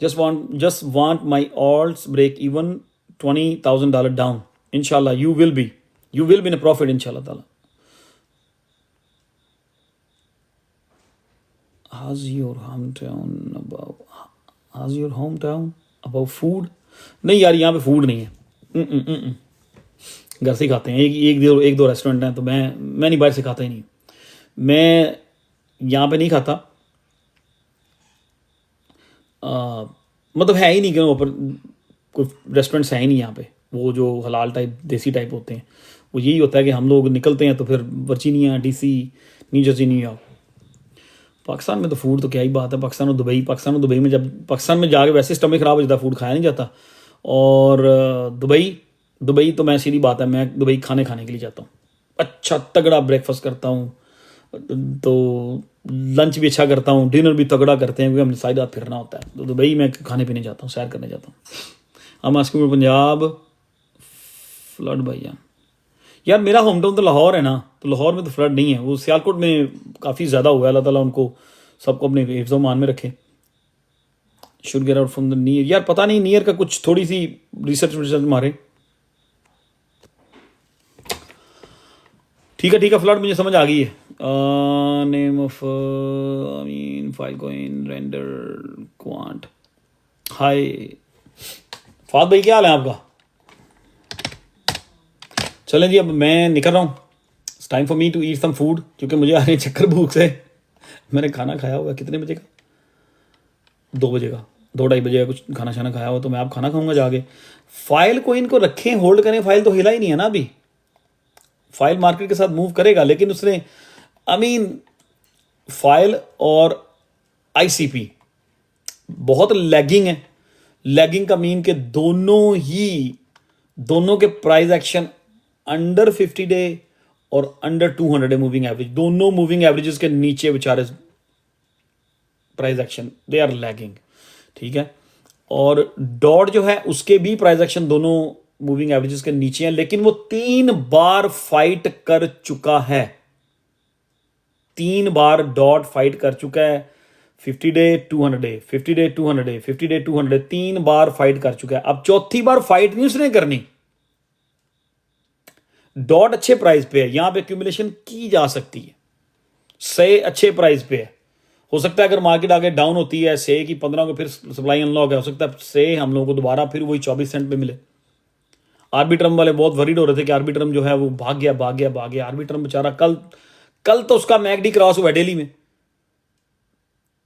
just want my alts break even $20,000 down. Inshallah you will be in a profit inshallah taala. How's your hometown about food? नहीं यार, यहाँ पे फूड नहीं है। घर से ही खाते हैं। एक दो रेस्टोरेंट हैं, तो मैं नहीं, बाहर से खाता ही नहीं। मैं यहाँ पे नहीं खाता, मतलब है ही नहीं कि वहाँ पर कोई रेस्टोरेंट्स हैं ही नहीं यहाँ पे। वो जो हलाल टाइप देसी टाइप होते हैं, वो यही होता है कि हम लोग निकलते हैं तो फिर Virginia, DC, new Jersey, New York. Pakistan में तो फूड तो क्या ही बात है। पाकिस्तान और दुबई में, जब पाकिस्तान में जाके वैसे स्टमक ख़राब हो जाता, फूड खाया नहीं जाता। और दुबई तो मैं सीधी बात है, मैं दुबई खाने के लिए जाता हूँ। अच्छा तगड़ा ब्रेकफास्ट करता हूँ, तो लंच भी अच्छा करता हूँ, डिनर भी तगड़ा करते हैं, क्योंकि हमने सारी रात फिरना होता है। तो दुबई में खाने पीने जाता हूँ, सैर करने जाता हूँ। हम आस्किंग पंजाब फ्लड भाईजान। यार मेरा होम टाउन तो लाहौर है ना, तो लाहौर में तो फ्लड नहीं है। वो सियालकोट में काफ़ी ज़्यादा हुआ है। अल्लाह ताला उनको सबको अपने हिफ्ज़ मान में रखे। Should get out from the near. यार पता नहीं, नियर का कुछ थोड़ी सी रिसर्च मारे। ठीक है, फ्लड मुझे समझ आ गई है। Name of file coin render quant. Hi Fahd भाई, क्या हाल है आपका? चलें जी, अब मैं निकल रहा हूँ। It's time for me to eat some food, क्योंकि मुझे आ रही है चक्कर भूख से। मैंने खाना खाया हुआ कितने बजे का? 2 बजे का, 2-2:30 बजे का कुछ खाना खाया हुआ। तो मैं आप खाना खाऊंगा जाके। फाइल को इनको रखें, होल्ड करें। फाइल तो हिला ही नहीं है ना अभी। फाइल मार्केट के साथ मूव करेगा, लेकिन उसने फाइल और ICP बहुत लैगिंग है। लैगिंग का मीन के दोनों के प्राइस एक्शन अंडर 50 डे और अंडर 200 डे मूविंग एवरेज, दोनों मूविंग एवरेजेस के नीचे बेचारे price action, they are lagging. ठीक है, और डॉट जो है उसके भी प्राइस एक्शन दोनों मूविंग एवरेजेस के नीचे हैं, लेकिन वो 3 बार फाइट कर चुका है। 3 बार डॉट फाइट कर चुका है। 50 day 200 day, 50 day 200 day, 50 day 200 day, 3 बार फाइट कर चुका है। अब चौथी बार फाइट नहीं उसने करनी। डॉट अच्छे प्राइस पे है, यहां पे एक्यूमुलेशन की जा सकती है, से अच्छे प्राइस पे है। हो सकता है अगर मार्केट आगे डाउन होती है से की 15 को फिर सप्लाई अनलॉक है, हो सकता है से हम लोगों को दोबारा फिर वही 24 सेंट पे मिले। आर्बिट्रम वाले बहुत वरीड हो रहे थे कि आर्बिट्रम जो है वो भाग गया। आर्बिट्रम बेचारा कल तो उसका मैकडी क्रॉस हुआ डेली में,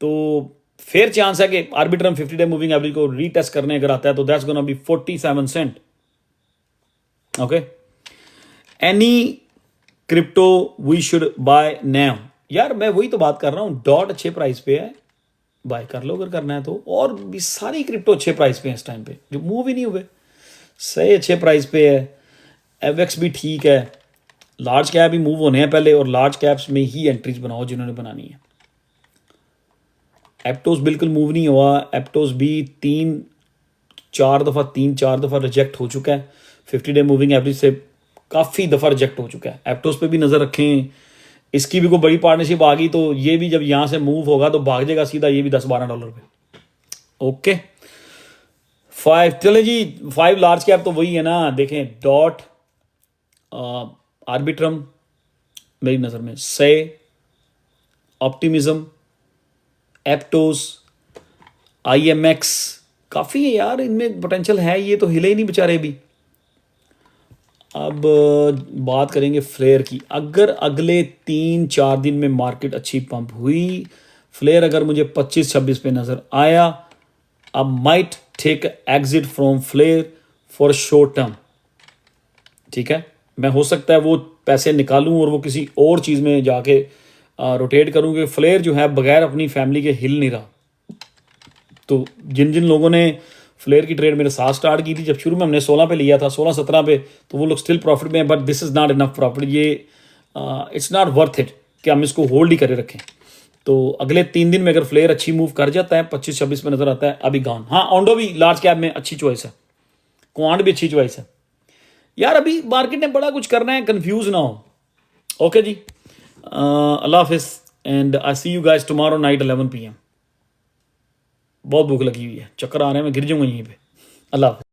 तो फेयर चांस है कि आर्बिट्रम 50 डे मूविंग एवरेज को रीटेस्ट करने अगर आता है तो that's gonna be 47 cent. Okay, any crypto we should buy now. यार मैं वही तो बात कर रहा हूं, डॉट अच्छे प्राइस पे है, बाय कर लो अगर करना है तो। और भी सारी क्रिप्टो अच्छे प्राइस पे है इस टाइम पे जो मूव ही नहीं हुए, सही अच्छे प्राइस पे है। एवेक्स भी ठीक है, लार्ज कैप भी मूव होने हैं पहले, और लार्ज कैप्स में ही एंट्रीज बनाओ जिन्होंने बनानी है। एप्टोस बिल्कुल मूव नहीं हुआ, एप्टोस भी 3-4 दफ़ा रिजेक्ट हो चुका है, 50 डे मूविंग एवरेज से काफ़ी दफ़ा रिजेक्ट हो चुका है। एप्टोस पे भी नज़र रखें, इसकी भी कोई बड़ी पार्टनरशिप आ गई तो ये भी जब यहाँ से मूव होगा तो भाग जाएगा सीधा, ये भी $10-12 पे। ओके 5 चले जी, 5 लार्ज कैप तो वही है ना, देखें डॉट, आर्बिट्रम मेरी नज़र में, से, ऑप्टिमिज्म, एप्टोस, IMX काफ़ी है यार, इनमें पोटेंशियल है, ये तो हिले ही नहीं बेचारे भी। अब बात करेंगे फ्लेयर की। अगर अगले 3-4 दिन में मार्केट अच्छी पंप हुई, फ्लेयर अगर मुझे 25-26 पे नज़र आया, अब might take exit from Flare for short term. ठीक है, मैं हो सकता है वो पैसे निकालूं और वो किसी और चीज़ में जाके रोटेट करूं, कि फ्लेयर जो है बगैर अपनी फैमिली के हिल नहीं रहा। तो जिन जिन लोगों ने फ्लेयर की ट्रेड मेरे साथ स्टार्ट की थी, जब शुरू में हमने 16 पे लिया था, 16-17 पे, तो वो लोग स्टिल प्रॉफिट में है, but this is not enough profit. ये इट्स नॉट वर्थ इट कि हम इसको होल्ड ही करे रखें। तो अगले 3 दिन में अगर फ्लेयर अच्छी मूव कर जाता है, 25-26 में नज़र आता है, अभी गॉन। हाँ, ऑन्डो भी लार्ज कैप में अच्छी चॉइस है, क्वांट भी अच्छी चॉइस है। यार अभी मार्केट ने बड़ा कुछ करना है, कंफ्यूज ना हो। ओके जी, अल्लाह हाफिज़ and I see you guys tomorrow night 11 PM। बहुत भूख लगी हुई है, चक्कर आ रहे हैं, मैं गिर जाऊंगा यहीं पे। अल्लाह हाफिज़।